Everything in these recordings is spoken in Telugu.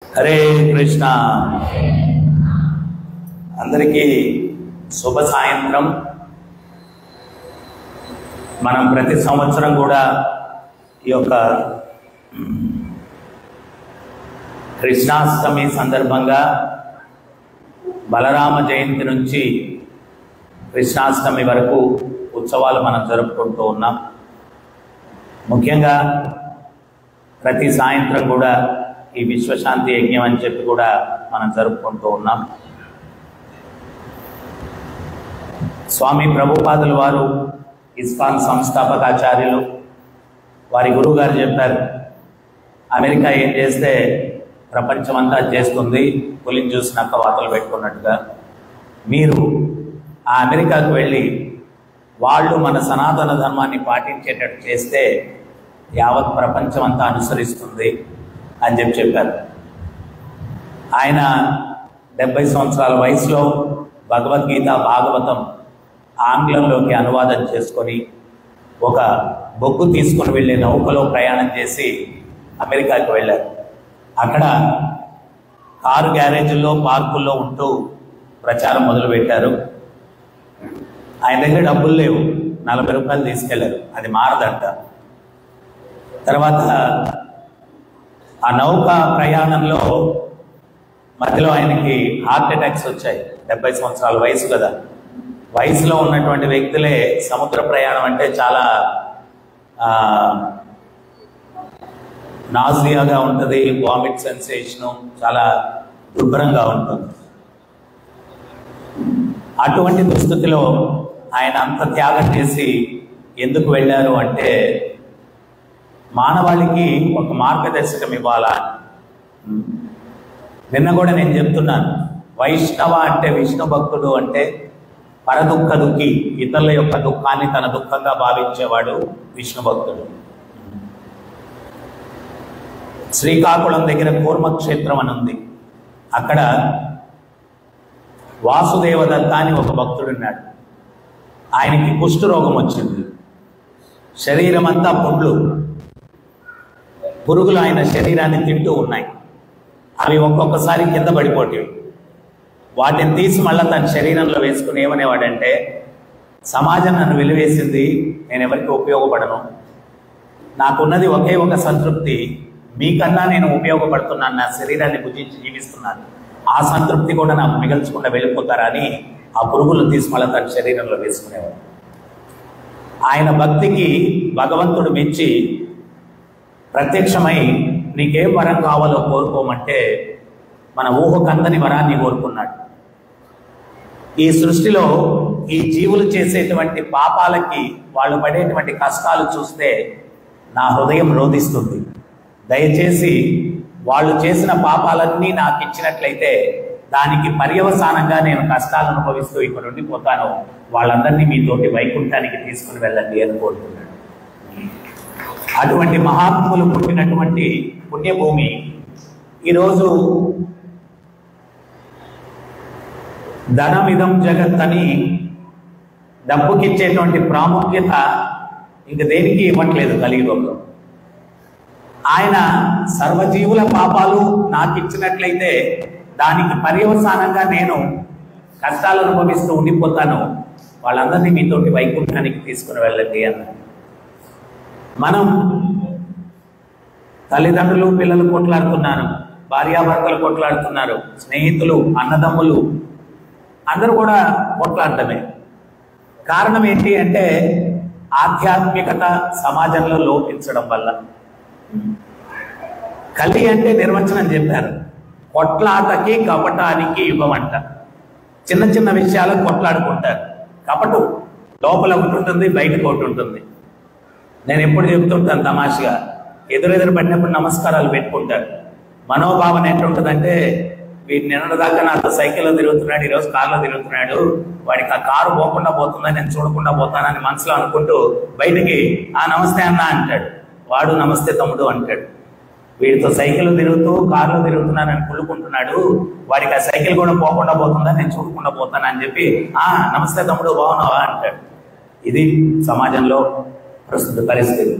హరే కృష్ణ. అందరికీ శుభ సాయంత్రం. మనం ప్రతి సంవత్సరం కూడా ఈ యొక్క కృష్ణాష్టమి సందర్భంగా బలరామ జయంతి నుంచి కృష్ణాష్టమి వరకు ఉత్సవాలు మనం జరుపుకుంటూ ఉన్నాం. ముఖ్యంగా ప్రతి సాయంత్రం కూడా ఈ విశ్వశాంతి యజ్ఞం అని చెప్పి కూడా మనం జరుపుకుంటూ ఉన్నాం. స్వామి ప్రభుపాదుల వారు ఇస్కాన్ సంస్థాపకాచార్యులు, వారి గురువు గారు చెప్పారు, అమెరికా ఏం చేస్తే ప్రపంచమంతా చేస్తుంది, పులిని చూసినాక వాతలు పెట్టుకున్నట్టుగా మీరు ఆ అమెరికాకు వెళ్ళి వాళ్ళు మన సనాతన ధర్మాన్ని పాటించేటట్టు చేస్తే యావత్ ప్రపంచం అంతా అనుసరిస్తుంది అని చెప్పారు. ఆయన 70 సంవత్సరాల వయసులో భగవద్గీత భాగవతం ఆంగ్లంలోకి అనువాదం చేసుకొని ఒక బొగ్గు తీసుకొని వెళ్ళే నౌకలో ప్రయాణం చేసి అమెరికాకి వెళ్ళారు. అక్కడ కారు గ్యారేజీల్లో పార్కుల్లో ఉంటూ ప్రచారం మొదలుపెట్టారు. ఆయన దగ్గర డబ్బులు లేవు, 40 రూపాయలు తీసుకెళ్లారు, అది మారదంట. తర్వాత ఆ నౌక ప్రయాణంలో మధ్యలో ఆయనకి హార్ట్ అటాక్స్ వచ్చాయి. 70 సంవత్సరాల వయసు కదా, వయసులో ఉన్నటువంటి వ్యక్తులే సముద్ర ప్రయాణం అంటే చాలా నాజియాగా ఉంటుంది, వామిట్ సెన్సేషను చాలా దుర్భరంగా ఉంటుంది. అటువంటి దుస్థితిలో ఆయన అంత త్యాగం చేసి ఎందుకు వెళ్ళారు అంటే మానవాళికి ఒక మార్గదర్శకం ఇవ్వాలా. నిన్న కూడా నేను చెప్తున్నాను, వైష్ణవ అంటే విష్ణు భక్తుడు అంటే పరదుఃఖ దుఃఖి, ఇతరుల యొక్క దుఃఖాన్ని తన దుఃఖంగా భావించేవాడు విష్ణు భక్తుడు. శ్రీకాకుళం దగ్గర కూర్మక్షేత్రం అని ఉంది. అక్కడ వాసుదేవదత్త అని ఒక భక్తుడున్నాడు. ఆయనకి కుష్ఠరోగం వచ్చింది, శరీరం అంతా పురుగులు ఆయన శరీరాన్ని తింటూ ఉన్నాయి. అవి ఒక్కొక్కసారి కింద పడిపోయేవి. వాటిని తీసి మళ్ళీ తన శరీరంలో వేసుకుని ఏమనేవాడంటే, సమాజం నన్ను వెలివేసింది, నేను ఎవరికి ఉపయోగపడను, నాకున్నది ఒకే ఒక సంతృప్తి, మీకన్నా నేను ఉపయోగపడుతున్నాను, నా శరీరాన్ని భుజించి జీవిస్తున్నాను, ఆ సంతృప్తి కూడా నాకు మిగల్చకుండా వెళ్ళిపోతారని ఆ పురుగులు తీసి మళ్ళీ తన శరీరంలో వేసుకునేవాడు. ఆయన భక్తికి భగవంతుడు మెచ్చి ప్రత్యక్షమై నీకేం వరం కావాలో కోరుకోమంటే మన ఊహకందని వరాన్ని కోరుకున్నాడు. ఈ సృష్టిలో ఈ జీవులు చేసేటువంటి పాపాలకి వాళ్ళు పడేటువంటి కష్టాలు చూస్తే నా హృదయం రోధిస్తుంది. దయచేసి వాళ్ళు చేసిన పాపాలన్నీ నాకు ఇచ్చినట్లయితే దానికి పర్యవసానంగా నేను కష్టాలు అనుభవిస్తూ ఇక్కడ ఉండిపోతాను, వాళ్ళందరినీ మీతోటి వైకుంఠానికి తీసుకుని వెళ్ళండి అని కోరుకున్నాడు. అటువంటి మహాత్ములు పుట్టినటువంటి పుణ్యభూమి. ఈరోజు ధనమిదం జగత్ అని డబ్బుకిచ్చేటువంటి ప్రాముఖ్యత ఇంక దేనికి ఇవ్వట్లేదు కలియుగంలో. ఆయన సర్వజీవుల పాపాలు నాకు ఇచ్చినట్లయితే దానికి పర్యవసానంగా నేను కష్టాలు అనుభవిస్తూ ఉండిపోతాను, వాళ్ళందరినీ మీతోటి వైకుంఠానికి తీసుకుని వెళ్ళండి అన్నారు. మనం తల్లిదండ్రులు పిల్లలు కొట్లాడుతున్నారు, భార్యాభర్తలు కొట్లాడుతున్నారు, స్నేహితులు అన్నదమ్ములు అందరూ కూడా కొట్లాడటమే. కారణం ఏంటి అంటే ఆధ్యాత్మికత సమాజంలో లోపించడం వల్ల. కలి అంటే నిర్వచనం చెప్పారు, కొట్లాటకి కపటానికి యుగమంట. చిన్న చిన్న విషయాలకు కొట్లాడుకుంటారు, కపటం లోపల ఒకటి ఉంటుంది, బయటకు ఒకటి ఉంటుంది. నేను ఎప్పుడు చెప్తుంటాను తమాషగా, ఎదురెదురు పడినప్పుడు నమస్కారాలు పెట్టుకుంటారు. మనోభావన ఎట్లుంటుందంటే, వీడు నిన్నదాకా నాతో సైకిల్లో తిరుగుతున్నాడు, ఈరోజు కారులో తిరుగుతున్నాడు, వాడికి ఆ కారు పోకుండా పోతుందని నేను చూడకుండా పోతానని మనసులో అనుకుంటూ బయటికి ఆ నమస్తే అన్న అంటాడు, వాడు నమస్తే తమ్ముడు అంటాడు. వీడితో సైకిల్ తిరుగుతూ కారులో తిరుగుతున్నానని కుళ్ళుకుంటున్నాడు, వాడికి ఆ సైకిల్ కూడా పోకుండా పోతుందని నేను చూడకుండా పోతానని చెప్పి నమస్తే తమ్ముడు బాగున్నావా అంటాడు. ఇది సమాజంలో ప్రస్తుత పరిస్థితి.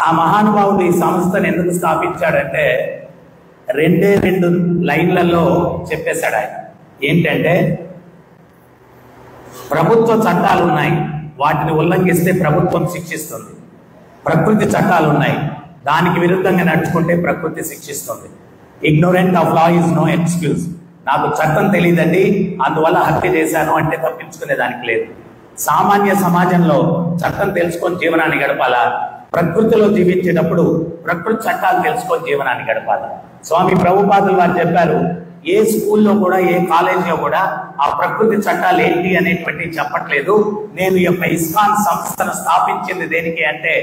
ఆ మహానుభావుడు ఈ సంస్థను ఎందుకు స్థాపించాడంటే 2 లైన్లలో చెప్పేశాడు ఆయన. ఏంటంటే, ప్రభుత్వ చట్టాలు ఉన్నాయి, వాటిని ఉల్లంఘిస్తే ప్రభుత్వం శిక్షిస్తుంది. ప్రకృతి చట్టాలు ఉన్నాయి, దానికి విరుద్ధంగా నడుచుకుంటే ప్రకృతి శిక్షిస్తుంది. Ignorant of law is no excuse. నాకు చట్టం తెలియదండి, అందువల్ల హత్య చేశాను అంటే తప్పించుకునే దానికి లేదు. సామాన్య సమాజంలో చట్టం తెలుసుకొని జీవనాన్ని గడపాలా, ప్రకృతిలో జీవించేటప్పుడు ప్రకృతి చట్టాలు తెలుసుకొని జీవనాన్ని గడపాలా. స్వామి ప్రభుపాదులు వారు చెప్పారు, ఏ స్కూల్లో కూడా ఏ కాలేజీలో కూడా ఆ ప్రకృతి చట్టాలు ఏంటి అనేటువంటివి చెప్పట్లేదు. నేను ఈ యొక్క ఇస్కాన్ సంస్థను స్థాపించింది దేనికి అంటే,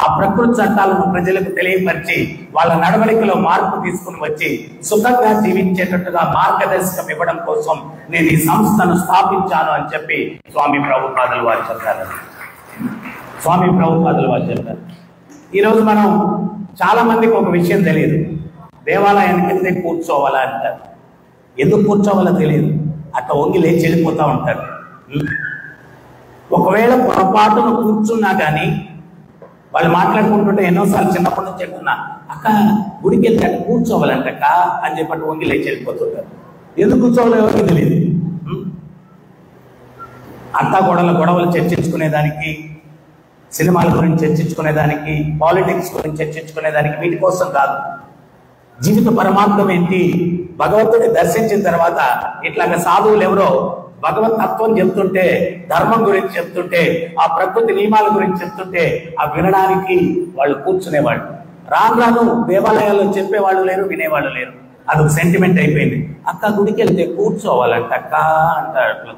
ఆ ప్రకృతి చట్టాలను ప్రజలకు తెలియపరిచి వాళ్ళ నడవడికలో మార్పు తీసుకుని వచ్చి సుఖంగా జీవించేటట్టుగా మార్గదర్శకం ఇవ్వడం కోసం నేను ఈ సంస్థను స్థాపించాను అని చెప్పి స్వామి ప్రభుపాదులు వారు చెప్పారు. స్వామి ప్రభుపాదులు వారు చెప్పారు. ఈరోజు మనం చాలా మందికి ఒక విషయం తెలియదు, దేవాలయానికి వెళ్తే కూర్చోవాలా అంటారు. ఎందుకు కూర్చోవాలో తెలియదు, అట్లా వంగి లేచి వెళ్ళిపోతూ ఉంటారు. ఒకవేళ పొరపాటును కూర్చున్నా కానీ వాళ్ళు మాట్లాడుకుంటుంటే ఎన్నోసార్లు చిన్నప్పటి నుంచి చెప్తున్నా, అక్క గుడికి వెళ్తే అక్కడ కూర్చోవాలంటక్క అని చెప్పి వంగి లేచి వెళ్ళిపోతుంటారు. ఎందుకు కూర్చోవాలో ఎవరికి తెలియదు. అత్తా గొడవలు చర్చించుకునేదానికి, సినిమాల గురించి చర్చించుకునేదానికి, పాలిటిక్స్ గురించి చర్చించుకునేదానికి, వీటి కోసం కాదు. జీవిత పరమార్థం ఏంటి, భగవంతుడిని దర్శించిన తర్వాత ఇట్లాగా సాధువులు ఎవరో భగవత్ తత్వం చెప్తుంటే, ధర్మం గురించి చెప్తుంటే, ఆ ప్రకృతి నియమాల గురించి చెప్తుంటే ఆ వినడానికి వాళ్ళు కూర్చునేవాళ్ళు. రాను దేవాలయాల్లో చెప్పేవాళ్ళు లేరు, వినేవాళ్ళు లేరు. అదొక సెంటిమెంట్ అయిపోయింది. అక్క గుడికి వెళ్తే కూర్చోవాలంట అక్క అంటారు. అట్లా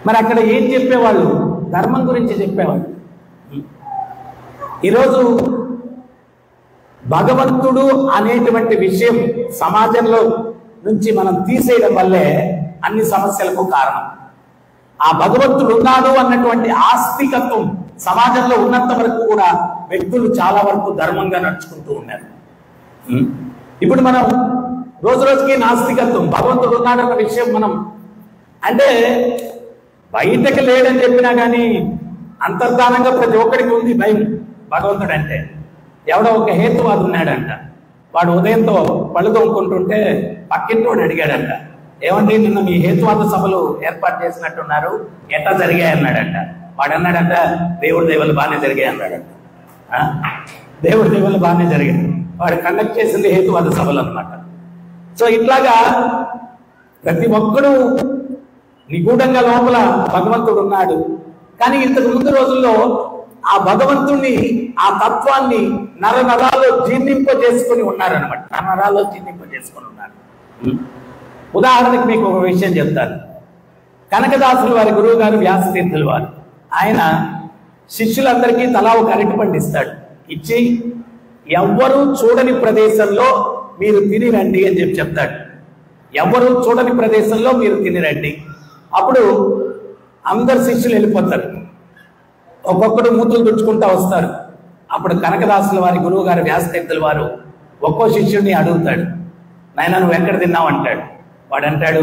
మరి అక్కడ ఏం చెప్పేవాళ్ళు, ధర్మం గురించి చెప్పేవాళ్ళు. ఈరోజు భగవంతుడు అనేటువంటి విషయం సమాజంలో నుంచి మనం తీసేయడం వల్లే అన్ని సమస్యలకు కారణం. ఆ భగవంతుడు ఉన్నాడు అన్నటువంటి ఆస్తికత్వం సమాజంలో ఉన్నంత వరకు కూడా వ్యక్తులు చాలా వరకు ధర్మంగా నడుచుకుంటూ ఉన్నారు. ఇప్పుడు మనం రోజు రోజుకి నాస్తికత్వం, భగవంతుడు ఉన్నాడన్న విషయం మనం అంటే బయటకు లేడని చెప్పినా కానీ అంతర్ధానంగా ప్రతి ఒక్కడికి ఉంది భయం. భగవంతుడు అంటే ఎవడో ఒక హేతువాదు ఉన్నాడంట, వాడు ఉదయంతో పళ్ళు తోముకుంటుంటే పక్కింటోడు అడిగాడంట, ఏమండి నిన్న మీ హేతువాద సభలు ఏర్పాటు చేసినట్టున్నారు, ఎట్లా జరిగాయి అన్నాడంట. వాడు అన్నాడంట, దేవుడి దైవాలు బాగానే జరిగాయి అన్నాడంట. దేవుడి దైవాలు బాగానే జరిగాయి. వాడు కండక్ట్ చేసింది హేతువాద సభలు అన్నమాట. సో ఇట్లాగా ప్రతి ఒక్కడు నిగూఢంగా లోపల భగవంతుడు ఉన్నాడు. కానీ ఇంతకు ముందు రోజుల్లో ఆ భగవంతుణ్ణి, ఆ తత్వాన్ని నరనరాల్లో జీర్ణింపజేసుకుని ఉన్నారనమాట. నరనరాల్లో జీర్ణింపజేసుకుని ఉన్నారు. ఉదాహరణకి మీకు ఒక విషయం చెప్తాను. కనకదాసులు వారి గురువు గారు వ్యాసతీర్థులు వారు, ఆయన శిష్యులందరికీ తలా ఒక అరటిపండు ఇస్తాడు. ఇచ్చి ఎవ్వరూ చూడని ప్రదేశంలో మీరు తిని రండి అని చెప్పి చెప్తాడు. ఎవ్వరూ చూడని ప్రదేశంలో మీరు తిని రండి. అప్పుడు అందరు శిష్యులు వెళ్ళిపోతారు, ఒక్కొక్కడు మూతులు తుడుచుకుంటా వస్తారు. అప్పుడు కనకదాసుల వారి గురువు గారు వ్యాసతీర్థుల వారు ఒక్కో శిష్యుడిని అడుగుతాడు, నాయన నువ్వు ఎక్కడ తిన్నావు అంటాడు. వాడు అంటాడు,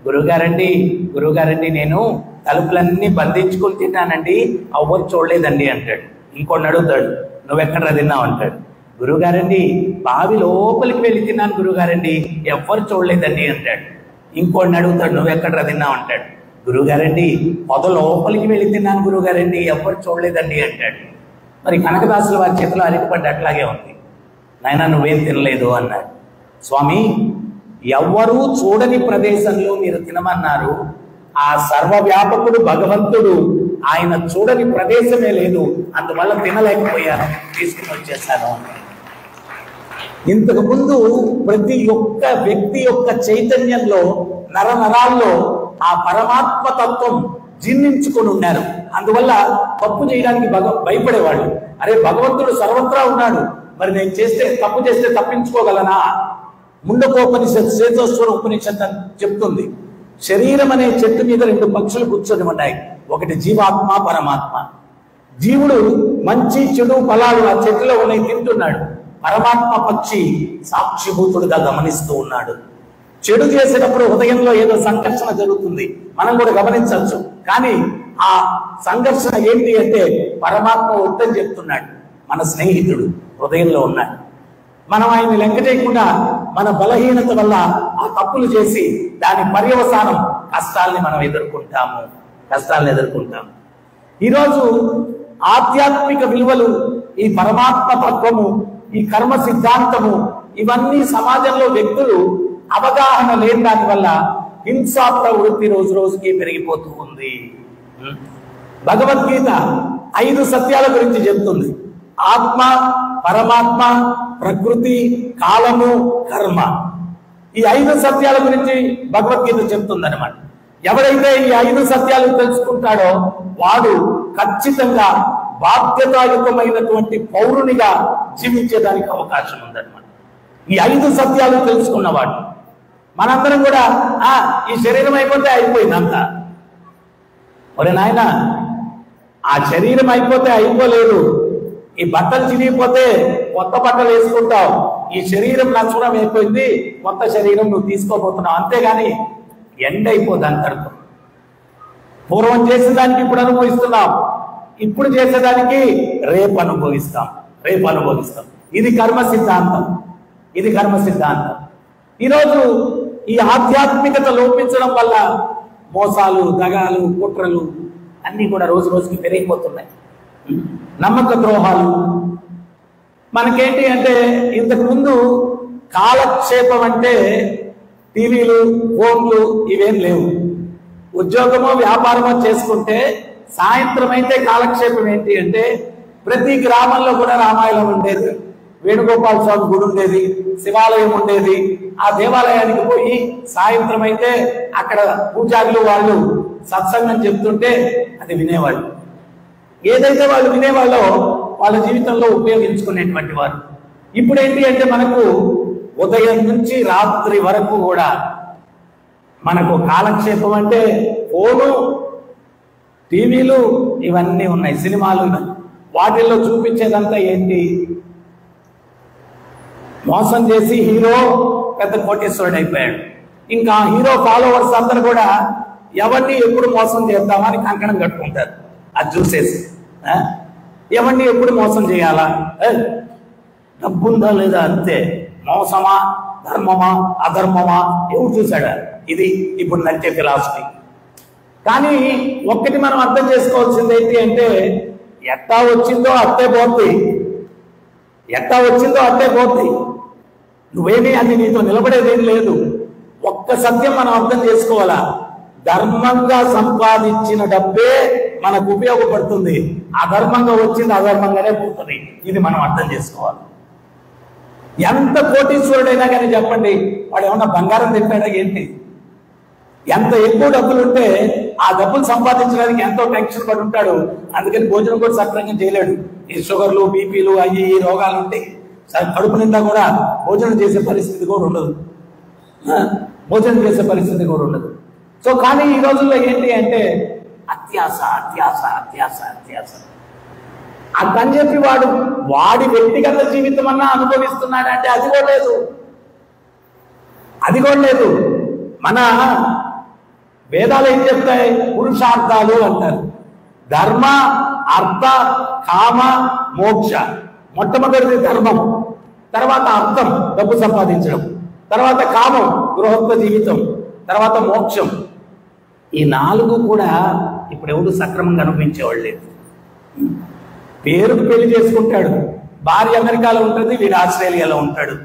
గురువుగారండి నేను తలుపులన్నీ బంధించుకుని తిన్నానండి, ఎవ్వరు చూడలేదండి అంటాడు. ఇంకోటి అడుగుతాడు, నువ్వెక్కడ తిన్నావు అంటాడు. గురువుగారండి బావి లోపలికి వెళ్ళి తిన్నాను గురువుగారండి, ఎవ్వరు చూడలేదండి అంటాడు. ఇంకోటిని అడుగుతాడు, నువ్వెక్కడ తిన్నావు అంటాడు. గురువుగారండి పొద లోపలికి వెళ్ళి తిన్నాను గురువుగారండి, ఎవ్వరు చూడలేదండి అంటాడు. మరి కనకదాసుల వారి చేతిలో అరటిపండు అట్లాగే ఉంది. నాయన నువ్వేం తినలేదు అన్నాడు. స్వామి ఎవ్వరూ చూడని ప్రదేశంలో మీరు తినమన్నారు, ఆ సర్వవ్యాపకుడు భగవంతుడు, ఆయన చూడని ప్రదేశమే లేదు, అందువల్ల తినలేకపోయాను, తీసుకుని వచ్చేసాను. ఇంతకు ముందు ప్రతి ఒక్క వ్యక్తి యొక్క చైతన్యంలో నరనరాల్లో ఆ పరమాత్మ తత్వం జీర్ణించుకొని ఉన్నారు. అందువల్ల తప్పు చేయడానికి భయపడేవాళ్ళు. అరే భగవంతుడు సర్వత్రా ఉన్నాడు, మరి నేను తప్పు చేస్తే తప్పించుకోగలనా? ముండకోపనిషత్ శ్వేతేశ్వర ఉపనిషత్ అని చెప్తుంది. శరీరం అనే చెట్టు మీద 2 పక్షులు కూర్చొని ఉన్నాయి, ఒకటి జీవాత్మ, పరమాత్మ. జీవుడు మంచి చెడు ఫలాలు ఆ చెట్టులో ఉన్నాయి తింటున్నాడు, పరమాత్మ పక్షి సాక్షిభూతుడుగా గమనిస్తూ ఉన్నాడు. చెడు చేసేటప్పుడు హృదయంలో ఏదో సంఘర్షణ జరుగుతుంది, మనం కూడా గమనించవచ్చు. కానీ ఆ సంఘర్షణ ఏంటి అంటే పరమాత్మ వద్దని చెప్తున్నాడు. మన స్నేహితుడు హృదయంలో ఉన్నాడు. మనం ఆయన్ని లెక్క చేయకుండా మన బలహీనత వల్ల ఆ తప్పులు చేసి దాని పర్యవసానం కష్టాల్ని మనం ఎదుర్కొంటాము. ఈరోజు ఆధ్యాత్మిక విలువలు, ఈ పరమాత్మ తత్వము, ఈ కర్మ సిద్ధాంతము, ఇవన్నీ సమాజంలో వ్యక్తులు అవగాహన లేని దాని వల్ల హింసా ప్రవృత్తి రోజు రోజుకి పెరిగిపోతూ ఉంది. భగవద్గీత 5 సత్యాల గురించి చెప్తుంది. ఆత్మ, పరమాత్మ, ప్రకృతి, కాలము, కర్మ. ఈ 5 సత్యాల గురించి భగవద్గీత చెప్తుంది అనమాట. ఎవరైతే ఈ 5 సత్యాలు తెలుసుకుంటాడో వాడు ఖచ్చితంగా బాధ్యతాయుతమైనటువంటి పౌరునిగా జీవించేదానికి అవకాశం ఉందన్నమాట. ఈ 5 సత్యాలు తెలుసుకున్నవాడు. మనందరం కూడా ఈ శరీరం అయిపోతే అయిపోయిందంతా. ఒరే నాయన, ఆ శరీరం అయిపోతే అయిపోలేదు. ఈ బట్టలు చిరిగిపోతే కొత్త బట్టలు వేసుకుంటావు. ఈ శరీరం నచ్చడం అయిపోయింది, కొత్త శరీరం నువ్వు తీసుకోబోతున్నావు. అంతేగాని ఎండ్ అయిపోద్ది అంతటితో. పూర్వం చేసేదానికి ఇప్పుడు అనుభవిస్తున్నాం, ఇప్పుడు చేసేదానికి రేపు అనుభవిస్తాం. ఇది కర్మ సిద్ధాంతం. ఈరోజు ఈ ఆధ్యాత్మికత లోపించడం వల్ల మోసాలు, దగాలు, కుట్రలు అన్నీ కూడా రోజు రోజుకి పెరిగిపోతున్నాయి. నమ్మక ద్రోహాలు. మనకేంటి అంటే ఇంతకు ముందు కాలక్షేపం అంటే టీవీలు, ఫోన్లు ఇవేం లేవు. ఉద్యోగమో వ్యాపారమో చేసుకుంటే సాయంత్రం అయితే కాలక్షేపం ఏంటి అంటే ప్రతి గ్రామంలో కూడా రామాయణం ఉండేది, వేణుగోపాల స్వామి గుడి ఉండేది, శివాలయం ఉండేది. ఆ దేవాలయానికి పోయి సాయంత్రం అయితే అక్కడ పూజారులు వాళ్ళు సత్సంగం చెప్తుంటే అది వినేవాళ్ళు. ఏదైతే వాళ్ళు వినేవాళ్ళో వాళ్ళ జీవితంలో ఉపయోగించుకునేటువంటి వారు. ఇప్పుడు ఏంటి అంటే మనకు ఉదయం నుంచి రాత్రి వరకు కూడా మనకు కాలక్షేపం అంటే ఫోను, టీవీలు ఇవన్నీ ఉన్నాయి, సినిమాలు. వాటిల్లో చూపించేదంతా ఏంటి? మోసం చేసి హీరో పెద్ద కోటేశ్వరుడు అయిపోయాడు. ఇంకా హీరో ఫాలోవర్స్ అందరు కూడా ఎవరిని ఎప్పుడు మోసం చేద్దామని కంకణం కట్టుకుంటారు. అది చూసేసి ఎవరిని ఎప్పుడు మోసం చేయాలా, డబ్బుందా లేదా అంతే. మోసమా, ధర్మమా, అధర్మమా ఎవరు చూశాడా? ఇది ఇప్పుడు నడిచే ఫిలాసఫీ. కానీ ఒక్కటి మనం అర్థం చేసుకోవాల్సింది ఏంటి అంటే ఎట్టా వచ్చిందో అట్టే పోతుంది. నువ్వేమీ అది నీతో నిలబడేదేం లేదు. ఒక్క సత్యం మనం అర్థం చేసుకోవాలా, ధర్మంగా సంపాదించిన డబ్బే మనకు ఉపయోగపడుతుంది. అధర్మంగా వచ్చింది అధర్మంగానే పోతుంది. ఇది మనం అర్థం చేసుకోవాలి. ఎంత కోటీశ్వరుడైనా కానీ చెప్పండి, వాడు ఏమన్నా బంగారం తింటాడా ఏంటి? ఎంత ఎక్కువ డబ్బులు ఉంటే ఆ డబ్బులు సంపాదించడానికి ఎంతో టెన్షన్ పడి ఉంటాడు. అందుకని భోజనం కూడా సక్రమంగా చేయలేడు. ఈ షుగర్లు, బీపీలు, అవి ఈ రోగాలు ఉంటాయి. కడుపు నిండా కూడా భోజనం చేసే పరిస్థితి కూడా ఉండదు. సో కానీ ఈ రోజుల్లో ఏంటి అంటే అత్యాస. అదని చెప్పి వాడి వ్యక్తిగత జీవితం అన్నా అనుభవిస్తున్నాడంటే అది కూడా లేదు. మన వేదాలు ఏం చెప్తాయి? పురుషార్థాలు అంటారు. ధర్మ, అర్థ, కామ, మోక్ష. మొట్టమొదటిది ధర్మం, తర్వాత అర్థం డబ్బు సంపాదించడం, తర్వాత కామం గృహస్థ జీవితం, తర్వాత మోక్షం. ఈ 4 కూడా ఇప్పుడు ఎవరు సక్రమంగా అనుభవించేవాళ్ళు లేదు. పేరుకు పెళ్లి చేసుకుంటాడు, భార్య అమెరికాలో ఉంటుంది, వీడు ఆస్ట్రేలియాలో ఉంటాడు.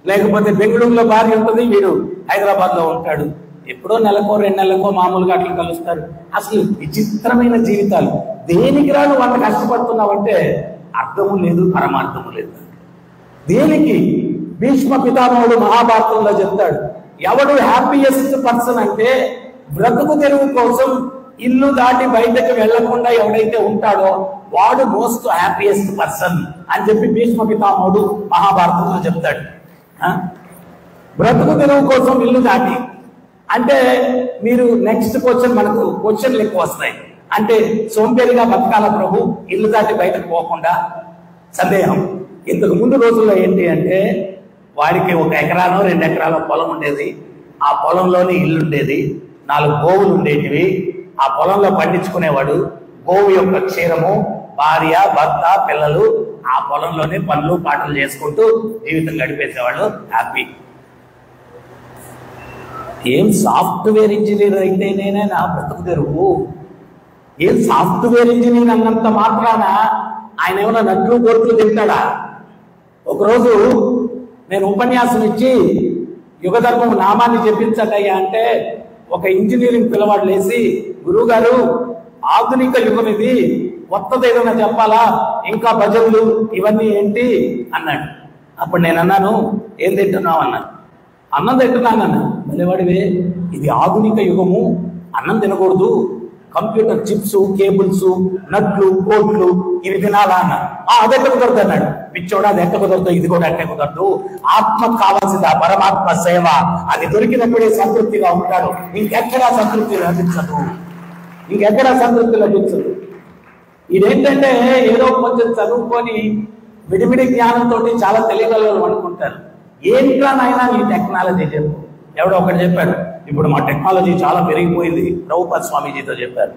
లేకపోతే బెంగళూరులో భార్య ఉంటుంది, వీడు హైదరాబాద్లో ఉంటాడు. ఎప్పుడో నెలకో 2 నెలలకో మామూలుగా అట్లా కలుస్తారు. అసలు విచిత్రమైన జీవితాలు. దేనికి రాను వంట కష్టపడుతున్నావంటే అర్థము లేదు, పరమార్థము లేదు. దేనికి? భీష్మ పితామహుడు మహాభారతంలో చెప్తాడు, ఎవడు హ్యాపీయెస్ట్ పర్సన్ అంటే బ్రతుకు తెరువు కోసం ఇల్లు దాటి బయటకు వెళ్లకుండా ఎవడైతే ఉంటాడో వాడు మోస్ట్ హ్యాపీయెస్ట్ పర్సన్ అని చెప్పి భీష్మ పితామహుడు మహాభారతంలో చెప్తాడు. బ్రతుకు తెరువు కోసం ఇల్లు దాటి అంటే మీరు నెక్స్ట్ మనకు క్వశ్చన్లు ఎక్కువ వస్తాయి. అంటే సోంబేరిగా బతకాల ప్రభు, ఇల్లు దాటి బయటకు పోకుండా? సందేహం. ఇంతకు ముందు రోజుల్లో ఏంటి అంటే వాడికి 1 ఎకరానో 2 ఎకరాల పొలం ఉండేది. ఆ పొలంలోనే ఇల్లు ఉండేది, 4 గోవులు ఉండేటివి. ఆ పొలంలో పండించుకునేవాడు. గోవు యొక్క క్షీరము, భార్య, భర్త, పిల్లలు ఆ పొలంలోనే పనులు పాటలు చేసుకుంటూ జీవితం గడిపేసేవాళ్ళు హ్యాపీ. ఏం సాఫ్ట్వేర్ ఇంజనీర్ అయితే నేనే నా బ్రతుకు తెరువు. ఏం సాఫ్ట్వేర్ ఇంజనీర్ అన్నంత మాత్రాన ఆయన ఏమైనా నట్లు గోట్లు తింటాడా? ఒకరోజు నేను ఉపన్యాసం ఇచ్చి యుగధర్మం నామాన్ని చెప్పించటయ్యా అంటే ఒక ఇంజనీరింగ్ పిల్లవాడు లేచి, గురువు గారు ఆధునిక యుగం ఇది, కొత్తది ఏదైనా చెప్పాలా, ఇంకా భజనలు ఇవన్నీ ఏంటి అన్నాడు. అప్పుడు నేను అన్నాను, ఏం తింటున్నావు అన్నాను. అన్నం తింటున్నాను అన్న. మళ్ళీవాడివే, ఇది ఆధునిక యుగము, అన్నం తినకూడదు, కంప్యూటర్ చిప్స్, కేబుల్స్, నట్లు, కోట్లు ఇవి తినాలా అన్న. అదెక్క కుదరదు అన్నాడు. పిచ్చోడా, అది ఎక్క కుదరదు, ఇది కూడా ఎక్క కుదరదు. ఆత్మకు కావాల్సింది పరమాత్మ సేవ, అది దొరికినప్పుడే సంతృప్తిగా ఉంటాడు. ఇంకెక్కడా సంతృప్తి లభించదు, ఇంకెక్కడా సంతృప్తి లభించదు. ఇదేంటంటే ఏదో కొంచెం చదువుకొని విడివిడి జ్ఞానంతో చాలా తెలియగలరు అనుకుంటారు. ఏంట్రా నాయనా ఈ టెక్నాలజీ చెప్పు. ఎవడో ఒకటి చెప్పాడు, ఇప్పుడు మా టెక్నాలజీ చాలా పెరిగిపోయింది. ప్రభుపాద స్వామీజీతో చెప్పారు,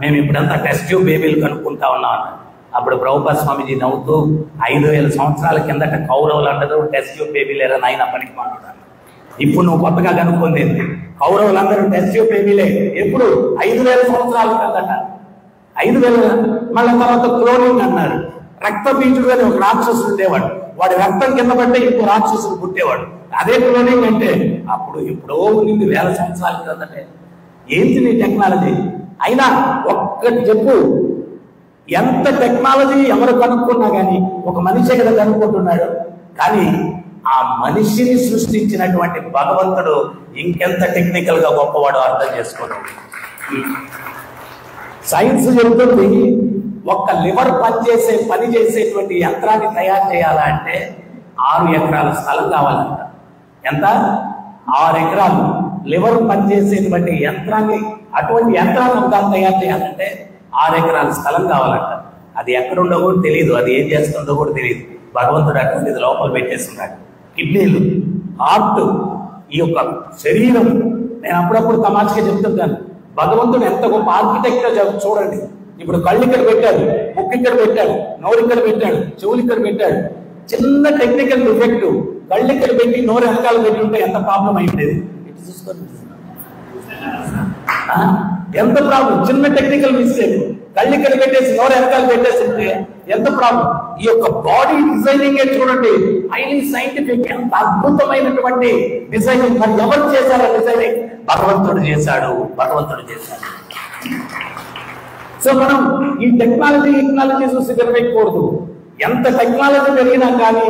మేము ఇప్పుడంతా టెస్ట్ ట్యూబ్ బేబీలు కనుక్కుంటా ఉన్నాం అన్నాడు. అప్పుడు ప్రభుపాద స్వామీజీ నవ్వుతూ, 5000 సంవత్సరాల కిందట కౌరవులు అందరూ టెస్ట్ ట్యూబ్ బేబీలేరా నాయన పనికి మాట్లాడారు. ఇప్పుడు నువ్వు కొత్తగా కనుక్కుంది కౌరవులందరూ టెస్ట్ ట్యూబ్ బేబీలే. ఎప్పుడు? 5000 సంవత్సరాల కిందట. 5000. మళ్ళీ తర్వాత క్లోనింగ్ అన్నారు. రక్తబీజుడు అని ఒక రాక్షసుడు ఉండేవాడు, వాడి రక్తం కింద పట్టే ఇంకో రాక్షసుడు పుట్టేవాడు. అదే క్లోనింగ్ అంటే అప్పుడు ఎప్పుడో నింది 1000 సంవత్సరాల కిందటే. ఏంటి నీ టెక్నాలజీ? అయినా ఒక్కటి చెప్పు, ఎంత టెక్నాలజీ ఎవరు కనుక్కున్నా కానీ ఒక మనిషి కదా కనుక్కుంటున్నాడు. కానీ ఆ మనిషిని సృష్టించినటువంటి భగవంతుడు ఇంకెంత టెక్నికల్ గా గొప్పవాడు అర్థం చేసుకోవడం. సైన్స్ చెబుతుంది, ఒక్క లివర్ పని చేసేటువంటి యంత్రాన్ని తయారు చేయాలంటే 6 ఎకరాల స్థలం కావాలంట. ఎంత? 6 ఎకరాలు. లివర్ పనిచేసేటువంటి యంత్రాన్ని, అటువంటి యంత్రాన్ని ఒకదాన్ని తయారు చేయాలంటే 6 ఎకరాల స్థలం కావాలంట. అది ఎక్కడుండో కూడా తెలియదు, అది ఏం చేస్తుందో కూడా తెలియదు. భగవంతుడు అటువంటిది లోపల పెట్టేస్తున్నాడు. కిడ్నీలు, హార్ట్, ఈ యొక్క శరీరం. నేను అప్పుడప్పుడు తమాషగా చెప్తుంటాను, భగవంతుడు ఎంత గొప్ప ఆర్కిటెక్చర్ చూడండి. ఇప్పుడు కళ్ళు ఇక్కడ పెట్టాడు, ముక్కు ఇక్కడ పెట్టాడు, నోరు ఇక్కడ పెట్టాడు, చెవులు ఇక్కడ పెట్టాడు. చిన్న టెక్నికల్ డిఫెక్ట్, కళ్ళు ఇక్కడ పెట్టి నోరు వెనకాల పెట్టి ఉంటే ఎంత ప్రాబ్లం అయిపోయేది. ఇటు చూసుకోండి, ఎంత ప్రాబ్లం. చిన్న టెక్నికల్ మిస్టేక్, కళ్ళు ఇక్కడ పెట్టేసి నోరు వెనకాల పెట్టేసి ఉంటే ఎంత ప్రాబ్లం. ఈ యొక్క బాడీ డిజైనింగ్ చూడండి, హైలీ సైంటిఫిక్, ఎంత అద్భుతమైనటువంటి డిజైనింగ్. మరి ఎవరు చేశారు డిజైనింగ్? భగవంతుడు చేశాడు, భగవంతుడు చేశాడు. సో మనం ఈ టెక్నాలజీ చూసి విరవేయకూడదు. ఎంత టెక్నాలజీ పెరిగినా కానీ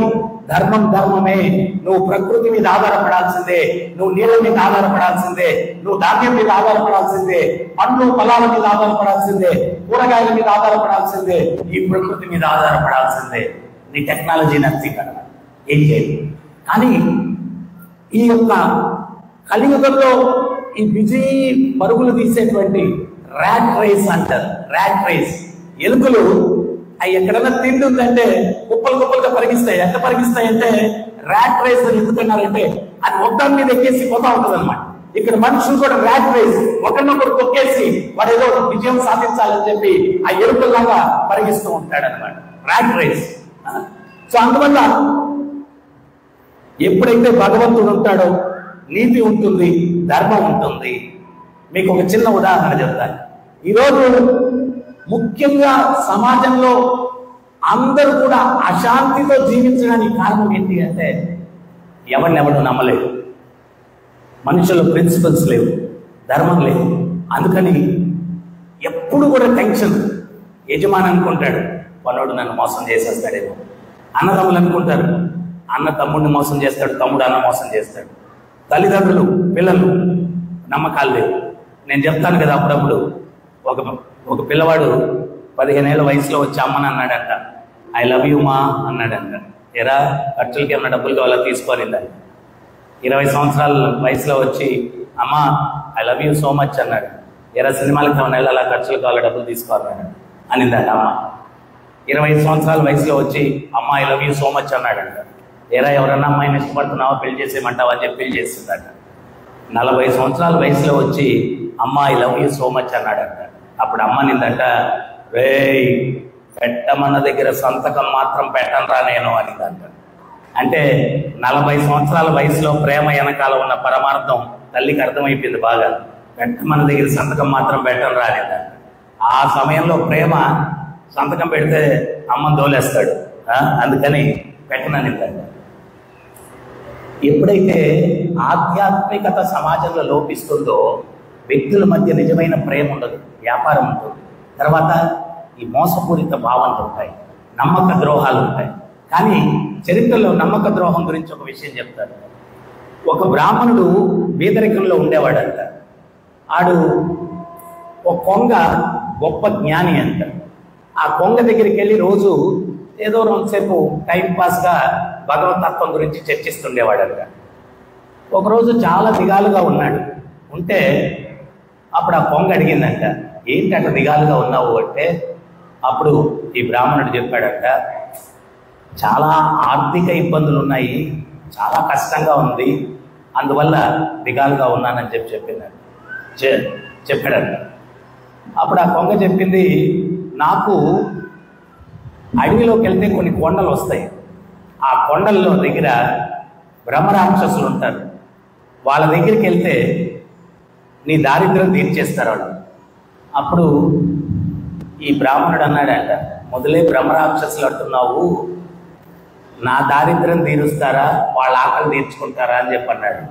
ధర్మం ధర్మమే. నువ్వు ప్రకృతి మీద ఆధారపడాల్సిందే, నువ్వు నీళ్ళ మీద ఆధారపడాల్సిందే, నువ్వు ధాన్యం మీద ఆధారపడాల్సిందే, పండ్లు ఫలాల మీద ఆధారపడాల్సిందే, కూరగాయల మీద ఆధారపడాల్సిందే, ఈ ప్రకృతి మీద ఆధారపడాల్సిందే. నీ టెక్నాలజీ నథింగ్ కదా, ఏం చేయాలి. కానీ ఈ యొక్క కలియుగంలో ఈ బిజీ పరుగులు తీసేటువంటి ర్యాట్ రేస్ అంటారు. ర్యాట్ రేస్, ఎలుకలు అవి ఎక్కడైనా తిండి ఉందంటే కుప్పలు కుప్పలుగా పరిగిస్తాయి. ఎంత పరిగిస్తాయంటే ర్యాట్ రేస్ అని ఎందుకన్నారంటే అది ఒకదాని మీద ఎక్కేసి పోతా ఉంటుంది అనమాట. ఇక్కడ మనుషులు కూడా ర్యాట్ రేస్, ఒకరినొకరు తొక్కేసి వాడు ఏదో విజయం సాధించాలని చెప్పి ఆ ఎలుకల్లాగా పరిగిస్తూ ఉంటాడు అనమాట, ర్యాట్ రేస్. సో అందువల్ల ఎప్పుడైతే భగవంతుడు ఉంటాడో నీతి ఉంటుంది, ధర్మం ఉంటుంది. మీకు ఒక చిన్న ఉదాహరణ చెప్తాను. ఈరోజు ముఖ్యంగా సమాజంలో అందరూ కూడా అశాంతితో జీవించడానికి కారణం ఏంటి అంటే ఎవరినెవరు నమ్మలేదు, మనుషుల ప్రిన్సిపల్స్ లేవు, ధర్మం లేదు. అందుకని ఎప్పుడు కూడా టెన్షన్. యజమాని అనుకుంటాడు పన్నోడు నన్ను మోసం చేసేస్తాడేమో, అన్నదమ్ములు అనుకుంటారు అన్న తమ్ముడిని మోసం చేస్తాడు, తమ్ముడు అన్న మోసం చేస్తాడు, తల్లిదండ్రులు పిల్లలు నమ్మకాలు లేవు. నేను చెప్తాను కదా, అప్పుడప్పుడు ఒక పిల్లవాడు 15 ఏళ్ళ వయసులో వచ్చి అమ్మని అన్నాడంట, ఐ లవ్ యూ మా అన్నాడంట. ఎరా ఖర్చులకి ఏమన్నా డబ్బులు కావాలా తీసుకోనిందా. 20 సంవత్సరాల వయసులో వచ్చి అమ్మ I love you so much అన్నాడు. ఎరా సినిమాలకి ఏమన్నా వెళ్ళాలా, ఖర్చులు కావాలా, డబ్బులు తీసుకోవాలన్నాడు అనిందంట అమ్మ. 25 సంవత్సరాల వయసులో వచ్చి అమ్మ I love you so much అన్నాడంట. ఎరా ఎవరన్నా అమ్మాయిని ఇష్టపడుతున్నావా, పెళ్లి చేసేయమంటావా అని చెప్పి పెళ్లి చేస్తుందట. 40 సంవత్సరాల వయసులో వచ్చి అమ్మ I love you so much అన్నాడంట. అప్పుడు అమ్మ నిందంట, రే పెట్టమన్న దగ్గర సంతకం మాత్రం పెట్టనరా నేను అనిందంట. అంటే 40 సంవత్సరాల వయసులో ప్రేమ వెనకాల ఉన్న పరమార్థం తల్లికి అర్థమైపోయింది బాగా. పెట్టమన్న దగ్గర సంతకం మాత్రం పెట్టనరా అనిందంట. ఆ సమయంలో ప్రేమ సంతకం పెడితే అమ్మని దోలేస్తాడు, అందుకని పెట్టననిందంట. ఎప్పుడైతే ఆధ్యాత్మికత సమాజంలో లోపిస్తుందో వ్యక్తుల మధ్య నిజమైన ప్రేమ ఉండదు, వ్యాపారం ఉంటుంది. తర్వాత ఈ మోసపూరిత భావనలు ఉంటాయి, నమ్మక ద్రోహాలు ఉంటాయి. కానీ చరిత్రలో నమ్మక ద్రోహం గురించి ఒక విషయం చెప్తారు. ఒక బ్రాహ్మణుడు బీదరికంలో ఉండేవాడంట. ఆడు ఒక కొంగ గొప్ప జ్ఞాని అంట. ఆ కొంగ దగ్గరికి వెళ్ళి రోజు ఏదో రోజుసేపు టైంపాస్గా భగవతత్వం గురించి చర్చిస్తుండేవాడంట. ఒకరోజు చాలా దిగాలుగా ఉన్నాడు. ఉంటే అప్పుడు ఆ కొంగ అడిగిందంట, ఏంటి అట్లా దిగాలుగా ఉన్నావు అంటే, అప్పుడు ఈ బ్రాహ్మణుడు చెప్పాడంట, చాలా ఆర్థిక ఇబ్బందులు ఉన్నాయి, చాలా కష్టంగా ఉంది, అందువల్ల దిగాలుగా ఉన్నానని చెప్పాడంట. అప్పుడు ఆ కొంగ చెప్పింది, నాకు అడవిలోకి వెళ్తే కొన్ని కొండలు వస్తాయి, ఆ కొండల్లో దగ్గర బ్రహ్మరాక్షసులు ఉంటారు, వాళ్ళ దగ్గరికి వెళ్తే నీ దారిద్ర్యం తీర్చేస్తారు వాళ్ళు. అప్పుడు ఈ బ్రాహ్మణుడు అన్నాడంట, మొదలే బ్రహ్మరాక్షసులు అంటున్నావు, నా దారిద్ర్యం తీరుస్తారా వాళ్ళ ఆకలి తీర్చుకుంటారా అని చెప్పి అన్నాడు.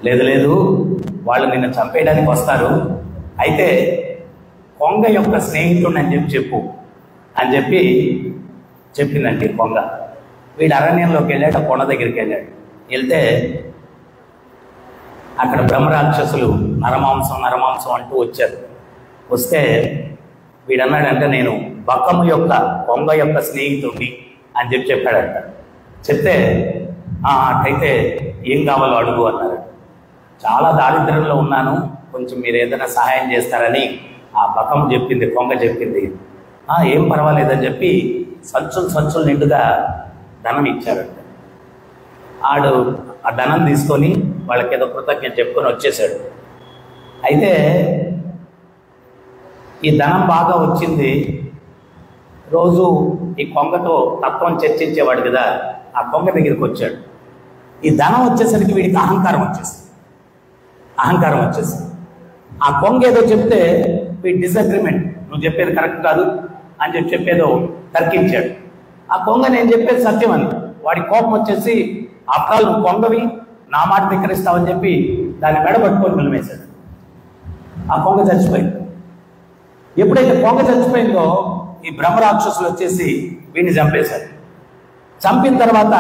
లేదు లేదు, వాళ్ళు నిన్ను చంపేయడానికి వస్తారు, అయితే కొంగ యొక్క స్నేహితుడు అని చెప్పు అని చెప్పిందండి కొంగ. వీడు అరణ్యంలోకి వెళ్ళాడు, కొండ దగ్గరికి వెళ్ళాడు. వెళ్తే అక్కడ బ్రహ్మరాక్షసులు నరమాంసం అంటూ వచ్చారు. వస్తే వీడన్నాడంటే, నేను బకము యొక్క కొంగ యొక్క స్నేహితుడిని అని చెప్పాడంట. చెప్తే అట్టయితే ఏం కావాలో అడుగు అన్నారు. చాలా దారిద్ర్యంలో ఉన్నాను, కొంచెం మీరు ఏదైనా సహాయం చేస్తారని ఆ బకం చెప్పింది, కొంగ చెప్పింది. ఏం పర్వాలేదని చెప్పి సంచులు నిండుగా ధనం ఇచ్చారంట. ఆడు ఆ ధనం తీసుకొని వాళ్ళకి ఏదో కృతజ్ఞత చెప్పుకొని వచ్చేసాడు. అయితే ఈ ధనం బాగా వచ్చింది. రోజు ఈ కొంగతో తత్వం చర్చించేవాడు కదా, ఆ కొంగ దగ్గరికి వచ్చాడు. ఈ ధనం వచ్చేసరికి వీడికి అహంకారం వచ్చేసింది. ఆ కొంగ ఏదో చెప్తే వీడి డిసగ్రిమెంట్, నువ్వు చెప్పేది కరెక్ట్ కాదు అని చెప్పేదో తర్కించాడు. ఆ కొంగ నేను చెప్పేది సత్యం అని వాడి కోపం వచ్చేసి, ఆఫ్టర్ నువ్వు కొంగవి నా మాట ధిక్కరిస్తావని చెప్పి దాన్ని మెడబట్టుకొని నిలమేశాడు. ఆ కొంగ చచ్చిపోయింది. ఎప్పుడైతే కొంగ చచ్చిపోయిందో ఈ బ్రహ్మరాక్షసులు వచ్చేసి వీడిని చంపేశారు. చంపిన తర్వాత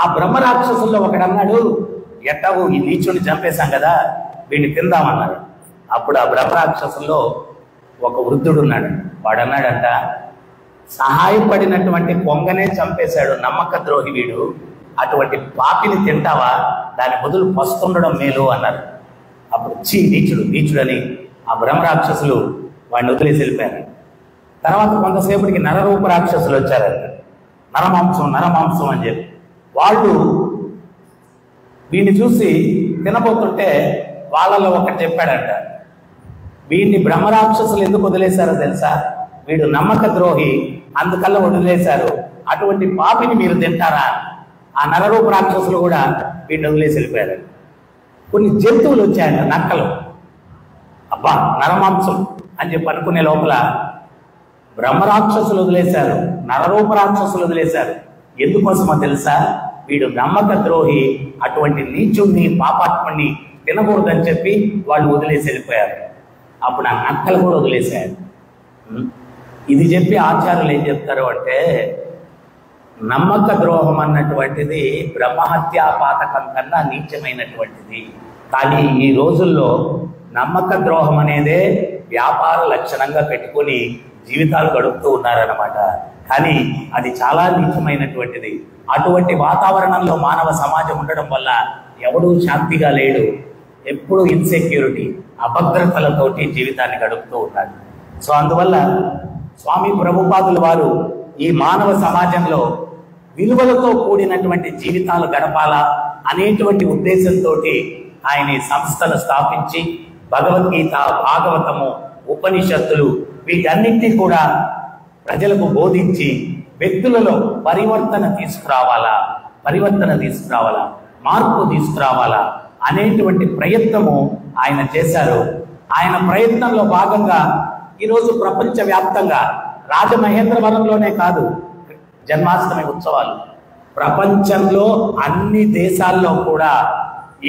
ఆ బ్రహ్మరాక్షసుల్లో ఒకడన్నాడు, ఎట్టావు ఈ నీచుడిని చంపేశాం కదా, వీడిని తిందామన్నాడు. అప్పుడు ఆ బ్రహ్మరాక్షసుల్లో ఒక వృద్ధుడు ఉన్నాడు. వాడు అన్నాడంట, సహాయపడినటువంటి కొంగనే చంపేశాడు నమ్మక ద్రోహి వీడు, అటువంటి పాపిని తింటావా, దాని బదులు పస్తుండడం మేలు అన్నారు. అప్పుడు నీచుడని ఆ బ్రహ్మరాక్షసులు వాడిని వదిలేసి వెళ్ళిపోయారు. తర్వాత కొంతసేపటికి నరరూప రాక్షసులు వచ్చారంట. నరమాంసం అని చెప్పి వాళ్ళు వీడిని చూసి తినబోతుంటే వాళ్ళలో ఒకటి చెప్పాడంట, వీడిని బ్రహ్మరాక్షసులు ఎందుకు వదిలేశారో తెలుసా, వీడు నమ్మక ద్రోహి అందుకల్లా వదిలేశారు, అటువంటి పాపిని మీరు తింటారా. ఆ నరరూప రాక్షసులు కూడా వీడిని వదిలేసి వెళ్ళిపోయారు. కొన్ని జంతువులు వచ్చాయంట, నక్కలు. అబ్బా నరమాంసం అని చెప్పి అనుకునే లోపల బ్రహ్మరాక్షసులు వదిలేశారు, నరరూప రాక్షసులు వదిలేశారు. ఎందుకోసమో తెలుసా, వీడు నమ్మక ద్రోహి, అటువంటి నీచుణ్ణి పాపాత్ముణ్ణి తినకూడదని చెప్పి వాళ్ళు వదిలేసి వెళ్ళిపోయారు. అప్పుడు ఆ నక్కలు కూడా వదిలేశారు. ఇది చెప్పి ఆచార్యులు ఏం చెప్తారు అంటే, నమ్మక ద్రోహం అన్నటువంటిది బ్రహ్మహత్యా పాతకం కన్నా నీచమైనటువంటిది. కానీ ఈ రోజుల్లో నమ్మక ద్రోహం అనేదే వ్యాపార లక్షణంగా పెట్టుకొని జీవితాలు గడుపుతూ ఉన్నారన్నమాట. కానీ అది చాలా నీచమైనటువంటిది. అటువంటి వాతావరణంలో మానవ సమాజం ఉండడం వల్ల ఎవడూ శాంతిగా లేడు, ఎప్పుడు ఇన్సెక్యూరిటీ, అభద్రతలతోటి జీవితాన్ని గడుపుతూ ఉన్నాడు. సో అందువల్ల స్వామి ప్రభుపాదుల వారు ఈ మానవ సమాజంలో విలువలతో కూడినటువంటి జీవితాలు గడపాలా అనేటువంటి ఉద్దేశంతో ఆయన ఈ సంస్థను స్థాపించి భగవద్గీత, భాగవతము, ఉపనిషత్తులు వీటన్నింటినీ కూడా ప్రజలకు బోధించి వ్యక్తులలో పరివర్తన తీసుకురావాలా, మార్పు తీసుకురావాలా అనేటువంటి ప్రయత్నము ఆయన చేశారు. ఆయన ప్రయత్నంలో భాగంగా ఈరోజు ప్రపంచవ్యాప్తంగా రాజమహేంద్రవరంలోనే కాదు జన్మాష్టమి ఉత్సవాలు, ప్రపంచంలో అన్ని దేశాల్లో కూడా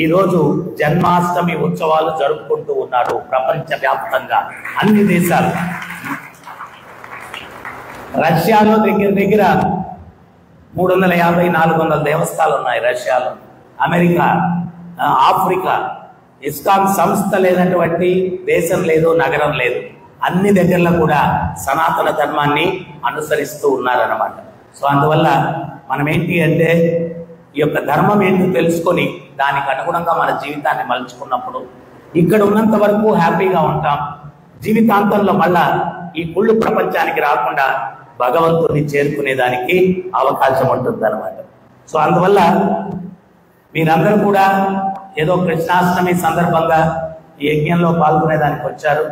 ఈరోజు జన్మాష్టమి ఉత్సవాలు జరుపుకుంటూ ఉన్నారు. ప్రపంచవ్యాప్తంగా అన్ని దేశాలు. రష్యాలో దగ్గర 350-400 దేవస్థానాలు ఉన్నాయి రష్యాలో. అమెరికా, ఆఫ్రికా ఇస్కాన్ సంస్థ లేనటువంటి దేశం లేదు, నగరం లేదు. అన్ని దగ్గరలో కూడా సనాతన ధర్మాన్ని అనుసరిస్తూ ఉన్నారన్నమాట. సో అందువల్ల మనం ఏంటి అంటే ఈ యొక్క ధర్మం ఏంటో తెలుసుకొని దానికి అనుగుణంగా మన జీవితాన్ని మలుచుకున్నప్పుడు ఇక్కడ ఉన్నంత వరకు హ్యాపీగా ఉంటాం. జీవితాంతంలో మళ్ళా ఈ కుళ్ళు ప్రపంచానికి రాకుండా భగవంతుడిని చేరుకునేదానికి అవకాశం ఉంటుంది అన్నమాట. సో అందువల్ల మీరందరూ కూడా ఏదో కృష్ణాష్టమి సందర్భంగా ఈ యజ్ఞంలో పాల్గొనేదానికి వచ్చారు.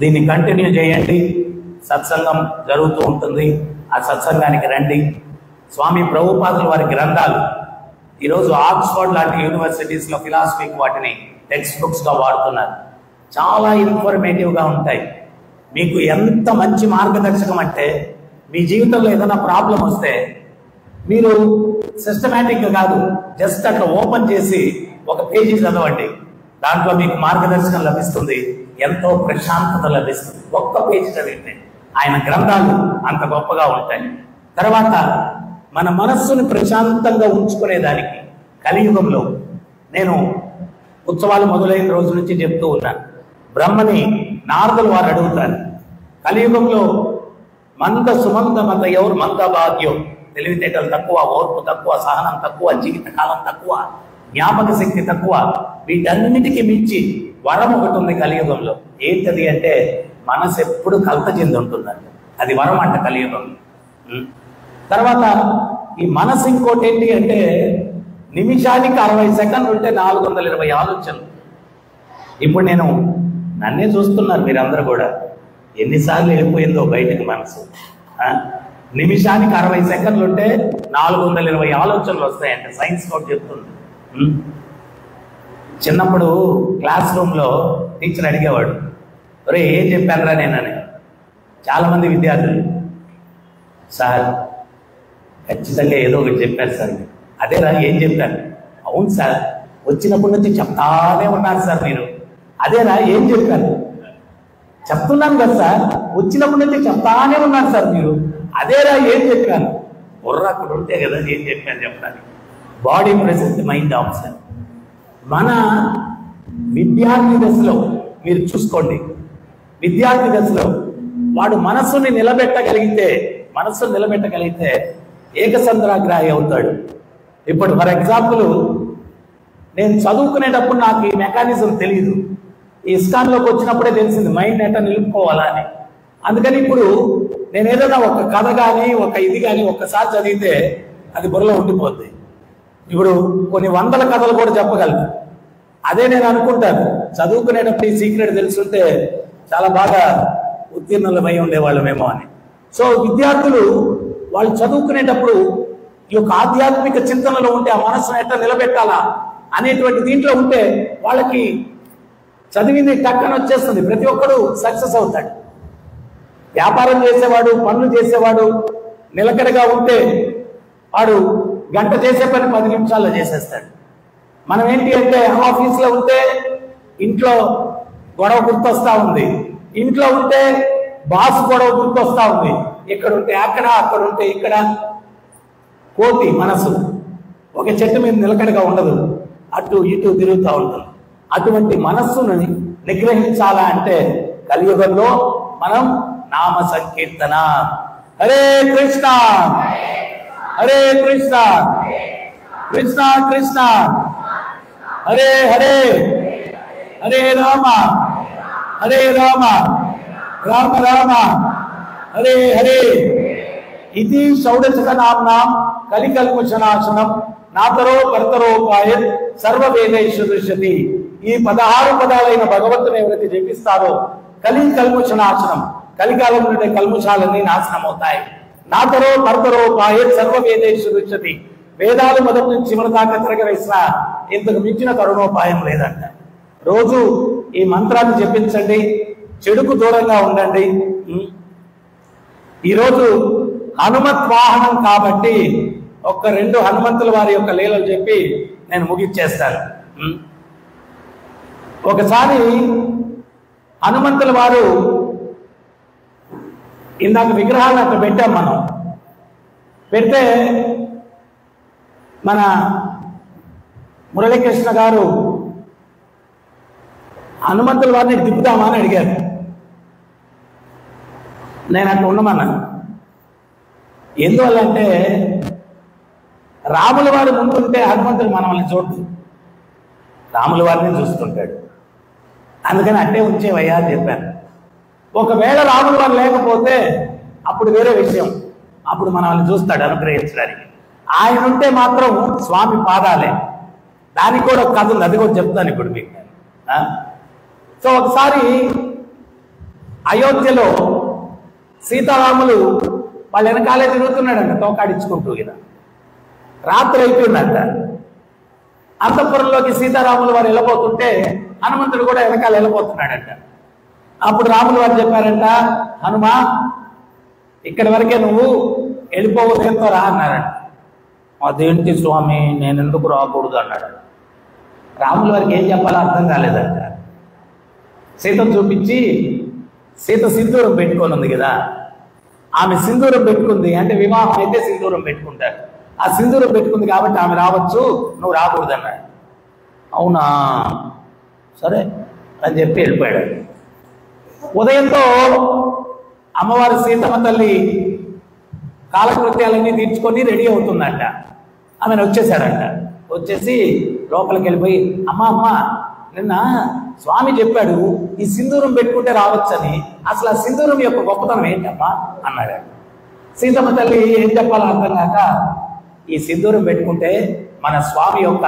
దీన్ని కంటిన్యూ చేయండి. సత్సంగం జరుగుతూ ఉంటుంది. ఆ సత్సంగానికి రండి. స్వామి ప్రభుపాదుల వారి గ్రంథాలు ఈరోజు ఆక్స్ఫర్డ్ లాంటి యూనివర్సిటీస్లో ఫిలాసఫీకి వాటిని టెక్స్ట్ బుక్స్గా వాడుతున్నారు. చాలా ఇన్ఫర్మేటివ్గా ఉంటాయి. మీకు ఎంత మంచి మార్గదర్శకం అంటే మీ జీవితంలో ఏదైనా ప్రాబ్లం వస్తే మీరు సిస్టమేటిక్గా కాదు, జస్ట్ అట్లా ఓపెన్ చేసి ఒక పేజీ చదవండి. దాంట్లో మీకు మార్గదర్శకం లభిస్తుంది, ఎంతో ప్రశాంతత లభిస్తుంది. ఒక్క పేజీ చదివితే ఆయన గ్రంథాలు అంత గొప్పగా ఉంటాయి. తర్వాత మన మనస్సును ప్రశాంతంగా ఉంచుకునేదానికి కలియుగంలో నేను ఉత్సవాలు మొదలైన రోజు నుంచి చెప్తూ ఉన్నాను. బ్రహ్మని నారదులు వారు అడుగుతారు, కలియుగంలో మంద సుమంద మత ఎవరు మంద భాగ్యం, తెలివితేటలు తక్కువ, ఓర్పు తక్కువ, సహనం తక్కువ, జీవితకాలం తక్కువ, జ్ఞాపక శక్తి తక్కువ, వీటన్నిటికీ మించి వరం ఒకటి ఉంది కలియుగంలో. ఏంటది అంటే మనసు ఎప్పుడు కలత చెంది ఉంటుందండి. అది వరం అంట కలియుగంలో. తర్వాత ఈ మనసు ఇంకోటి ఏంటి అంటే నిమిషానికి 60 సెకండ్లు ఉంటే 420 ఆలోచనలు. ఇప్పుడు నేను నన్నే చూస్తున్నారు మీరందరూ కూడా, ఎన్నిసార్లు వెళ్ళిపోయిందో బయటికి మనసు. నిమిషానికి 60 సెకండ్లు ఉంటే 420 ఆలోచనలు వస్తాయంటే సైన్స్ నోట్ చెప్తుంది. చిన్నప్పుడు క్లాస్ రూమ్లో టీచర్ అడిగేవాడు, ఒరే ఏం చెప్పానురా నేనని. చాలామంది విద్యార్థులు, సార్ ఖచ్చితంగా ఏదో ఒకటి చెప్పారు సార్. అదేరా ఏం చెప్పారు? అవును సార్, వచ్చినప్పటి నుంచి చెప్తానే ఉన్నారు సార్ మీరు. అదేరా ఏం చెప్పారు? చెప్తున్నాను కదా సార్, వచ్చినప్పటి నుంచి చెప్తానే ఉన్నారు సార్ మీరు. అదేరా ఏం చెప్పాను? బుర్ర అక్కడ ఉంటే కదా ఏం చెప్పాను చెప్పడానికి. Body present, mind option. మన విద్యార్థి దశలో మీరు చూసుకోండి, విద్యార్థి దశలో వాడు మనస్సుని నిలబెట్టగలిగితే ఏకసంద్రాగ్రాహి అవుతాడు. ఇప్పుడు ఫర్ ఎగ్జాంపుల్ నేను చదువుకునేటప్పుడు నాకు ఈ మెకానిజం తెలియదు. ఈ ఇస్కాన్లోకి వచ్చినప్పుడే తెలిసింది మైండ్ ఎట్లా నిలుపుకోవాలా అని. అందుకని ఇప్పుడు నేను ఏదైనా ఒక కథ కానీ ఒక ఇది కానీ ఒక్కసారి చదివితే అది బుర్రలో ఉండిపోద్ది. ఇప్పుడు కొన్ని 100 కథలు కూడా చెప్పగలను. అదే నేను అనుకుంటాను చదువుకునేటప్పుడు ఈ సీక్రెట్ తెలుసుంటే చాలా బాగా ఉత్తీర్ణులమై ఉండేవాళ్ళమేమో అని. సో విద్యార్థులు వాళ్ళు చదువుకునేటప్పుడు ఈ యొక్క ఆధ్యాత్మిక చింతనలో ఉంటే ఆ మనస్సును ఎట్లా నిలబెట్టాలా అనేటువంటి దీంట్లో ఉంటే వాళ్ళకి చదివింది టక్కన వచ్చేస్తుంది. ప్రతి ఒక్కడు సక్సెస్ అవుతాడు. వ్యాపారం చేసేవాడు, పనులు చేసేవాడు నిలకడగా ఉంటే వాడు గంట చేసే పని 10 నిమిషాల్లో చేసేస్తాడు. మనం ఏంటి అంటే ఆఫీస్లో ఉంటే ఇంట్లో గొడవ గుర్తొస్తా ఉంది, ఇంట్లో ఉంటే బాస్ గొడవ గుర్తొస్తా ఉంది, ఇక్కడ ఉంటే అక్కడ, అక్కడ ఉంటే ఇక్కడ. కోతి మనసు ఒక చెట్టు మీద నిలకడగా ఉండదు, అటు ఇటు తిరుగుతూ ఉంటుంది. అటువంటి మనస్సును నిగ్రహించాలా అంటే కలియుగంలో మనం నామ సంకీర్తన, హరే కృష్ణ హరే కృష్ణ కృష్ణ కృష్ణ హరే హరే హరే రామ హరే రామ రామ రామ హరే హరే ఇది షౌడశక నామ్నాం కలికల్మషనాశనం నాతరో కర్తరోపాయత్ సర్వవేదైషు దృశ్యతి. ఈ 16 పదాలైన భగవంతుని ఎవరైతే జపిస్తారో కలికల్మషనాశనం, కలికాలం నుండి కల్ముషాలన్నీ నాశనం అవుతాయి. నాతరో కర్తరోపాయత్ సర్వవేదైషు దృశ్యతి. వేదాలు మొదటి నుంచి చివరి దాకా తిరగవేసిన ఇంతకు మించిన తరుణోపాయం లేదంట. రోజు ఈ మంత్రాన్ని జపించండి, చెడుకు దూరంగా ఉండండి. ఈరోజు హనుమత్ వాహనం కాబట్టి ఒక్క 2 హనుమంతుల వారి యొక్క లీలలు చెప్పి నేను ముగిచ్చేస్తాను. ఒకసారి హనుమంతుల వారు, ఇందాక విగ్రహాలను అక్కడ పెట్టాం మనం, పెడితే మన మురళీకృష్ణ గారు హనుమంతుల వారిని దిప్పుదామా అని అడిగారు. నేను అట్లా ఉండమన్నాను. ఎందువల్లంటే రాముల వారు ముందుంటే హనుమంతుడు మనల్ని చూడు, రాముల వారిని చూస్తుంటాడు. అందుకని అట్టే ఉంచేవయ్యా అని చెప్పాను. ఒకవేళ రాముల వారు లేకపోతే అప్పుడు వేరే విషయం, అప్పుడు మనల్ని చూస్తాడు అనుగ్రహించడానికి. ఆయన ఉంటే మాత్రం స్వామి పాదాలే. దానికి కూడా ఒక కథ ఉంది, అది కూడా చెప్తాను ఇప్పుడు మీకు. సో ఒకసారి అయోధ్యలో సీతారాములు వాళ్ళ వెనకాలే తిరుగుతున్నాడంట, తోకాడించుకుంటూ. ఇలా రాత్రి అయిపోయిందంట. అంతఃపురంలోకి సీతారాములు వారు వెళ్ళబోతుంటే హనుమంతుడు కూడా వెనకాల వెళ్ళబోతున్నాడంట. అప్పుడు రాములు వారు చెప్పారంట, హనుమా ఇక్కడి వరకే నువ్వు వెళ్ళిపోవద్దు రా అన్నారంట. అదేంటి స్వామి, నేను ఎందుకు రాకూడదు అన్నాడు. రాముల వారికి ఏం చెప్పాలో అర్థం కాలేదంట. సీతను చూపించి, సీత సింధూరం పెట్టుకొని ఉంది కదా, ఆమె సింధూరం పెట్టుకుంది అంటే వివాహం అయితే సింధూరం పెట్టుకుంటారు. ఆ సింధూరం పెట్టుకుంది కాబట్టి ఆమె రావచ్చు, నువ్వు రాకూడదు అన్నాడు. అవునా సరే అని చెప్పి వెళ్ళిపోయాడు. ఉదయంతో అమ్మవారి సీతమ్మ తల్లి కాలకృత్యాలన్నీ తీర్చుకొని రెడీ అవుతుందంట. ఆమెను వచ్చేసాడంట. వచ్చేసి లోపలికి వెళ్ళిపోయి, అమ్మ నిన్న స్వామి చెప్పాడు ఈ సింధూరం పెట్టుకుంటే రావచ్చని, అసలు ఆ సింధూరం యొక్క గొప్పతనం ఏంటమ్మా అన్నాడు. సీతమ్మ తల్లి ఏం చెప్పాలో అర్థం కాక, ఈ సింధూరం పెట్టుకుంటే మన స్వామి యొక్క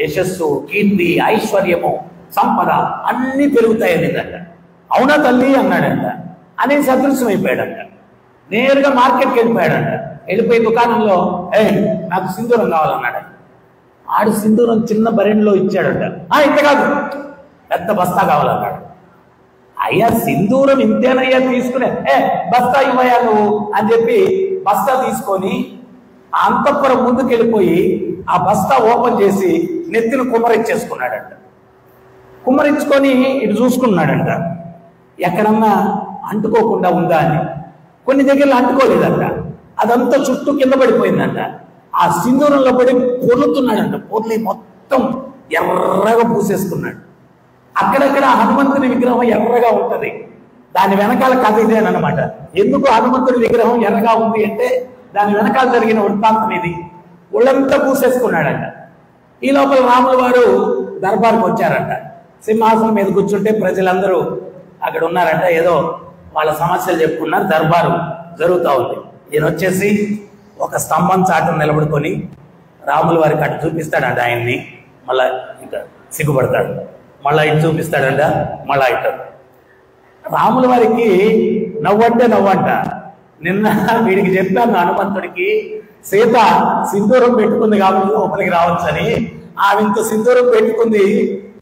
యశస్సు, కీర్తి, ఐశ్వర్యము, సంపద అన్నీ పెరుగుతాయని అంట. అవునా తల్లి అన్నాడంట. అనేది సదృశ్యం అయిపోయాడంట. నేరుగా మార్కెట్కి వెళ్ళిపోయాడంట. వెళ్ళిపోయి దుకాణంలో నాకు సింధూరం కావాలన్నాడు. ఆడు సింధూరం చిన్న బరెండ్లో ఇచ్చాడంట. ఇంత కాదు, పెద్ద బస్తా కావాలన్నాడు. అయ్యా సింధూరం ఇంతేనయ్యా, తీసుకునే బస్తా ఇవ్వయా నువ్వు అని చెప్పి బస్తా తీసుకొని అంతఃపురం ముందుకు వెళ్ళిపోయి ఆ బస్తా ఓపెన్ చేసి నెత్తిని కుమ్మరించేసుకున్నాడంట. కుమ్మరించుకొని ఇటు చూసుకున్నాడంట, ఎక్కడన్నా అంటుకోకుండా ఉందా అని. కొన్ని దగ్గరలో అంటుకోలేదంట, అదంతా చుట్టూ కింద పడిపోయిందంట. ఆ సింధూరంలో పడి పొర్లుతున్నాడంట. పొర్లి మొత్తం ఎర్రగా పూసేసుకున్నాడు. అక్కడక్కడ హనుమంతుని విగ్రహం ఎర్రగా ఉంటుంది. దాని వెనకాల కథ ఇదేనమాట. ఎందుకు హనుమంతుని విగ్రహం ఎర్రగా ఉంది అంటే దాని వెనకాల జరిగిన వృత్తాంతం ఇది. ఒళ్ళంతా పూసేసుకున్నాడంట. ఈ లోపల రాముల వారు దర్బార్కి వచ్చారంట. సింహాసనం మీద కూర్చుంటే ప్రజలందరూ అక్కడ ఉన్నారంట. ఏదో వాళ్ళ సమస్యలు చెప్పుకున్నారు. దర్బారు జరుగుతూ ఉంది. ఈయన వచ్చేసి ఒక స్తంభం చాటును నిలబడుకొని రాముల వారికి అటు చూపిస్తాడంట ఆయన్ని. మళ్ళా ఇక సిగ్గుపడతాడు. మళ్ళా ఇటు చూపిస్తాడంట. మళ్ళా ఇటు. రాముల వారికి నవ్వంటే నవ్వంట. నిన్న వీడికి చెప్పాను హనుమంతుడికి, సీత సింధూరం పెట్టుకుంది కాబట్టి లోపలికి రావచ్చని. ఆవింత సింధూరం పెట్టుకుంది,